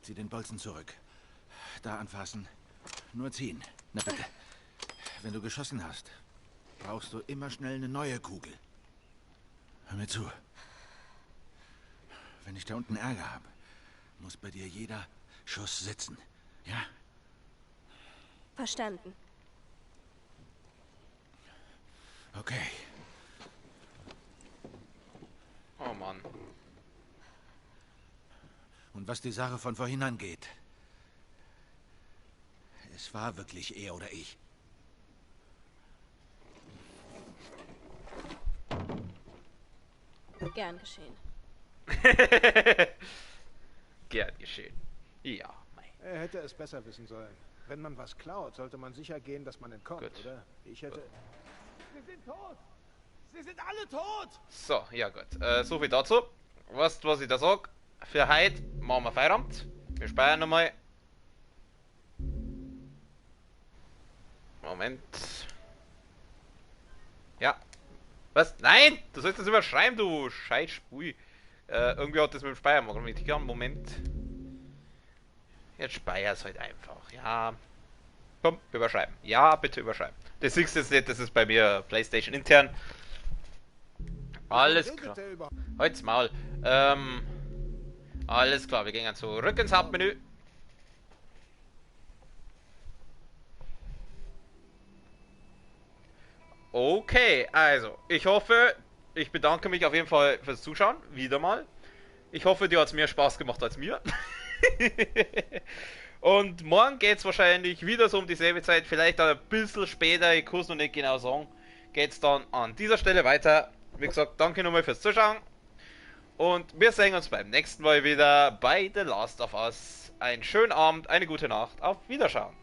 Zieh den Bolzen zurück. Da anfassen. Nur ziehen. Na bitte. Wenn du geschossen hast, brauchst du immer schnell eine neue Kugel. Hör mir zu. Wenn ich da unten Ärger habe, muss bei dir jeder Schuss sitzen. Ja? Verstanden. Okay. Oh Mann. Und was die Sache von vorhin angeht. Es war wirklich er oder ich. Gern geschehen. Gern geschehen. Ja, mei. Er hätte es besser wissen sollen. Wenn man was klaut, sollte man sicher gehen, dass man entkommt, Gut. oder? Ich hätte... Sie sind tot! Sie sind alle tot! So, ja gut. So viel dazu. Weißt du, was ich da sag? Für heute machen wir Feierabend. Wir speichern nochmal. Moment. Ja. Was? Nein! Du sollst das überschreiben, du Scheißspui. Irgendwie hat das mit dem Speichern gemacht. Moment. Jetzt speicher's halt einfach. Ja. Komm, überschreiben. Ja, bitte überschreiben. Das siehst du jetzt nicht, das ist bei mir PlayStation intern. Alles klar. Halt's Maul. Alles klar, wir gehen dann zurück ins Hauptmenü. Okay, also, ich bedanke mich auf jeden Fall fürs Zuschauen, wieder mal. Ich hoffe, dir hat es mehr Spaß gemacht als mir. Und morgen geht es wahrscheinlich wieder so um dieselbe Zeit, vielleicht ein bisschen später, ich kann es noch nicht genau sagen, geht es dann an dieser Stelle weiter. Wie gesagt, danke nochmal fürs Zuschauen. Und wir sehen uns beim nächsten Mal wieder bei The Last of Us. Einen schönen Abend, eine gute Nacht, auf Wiederschauen.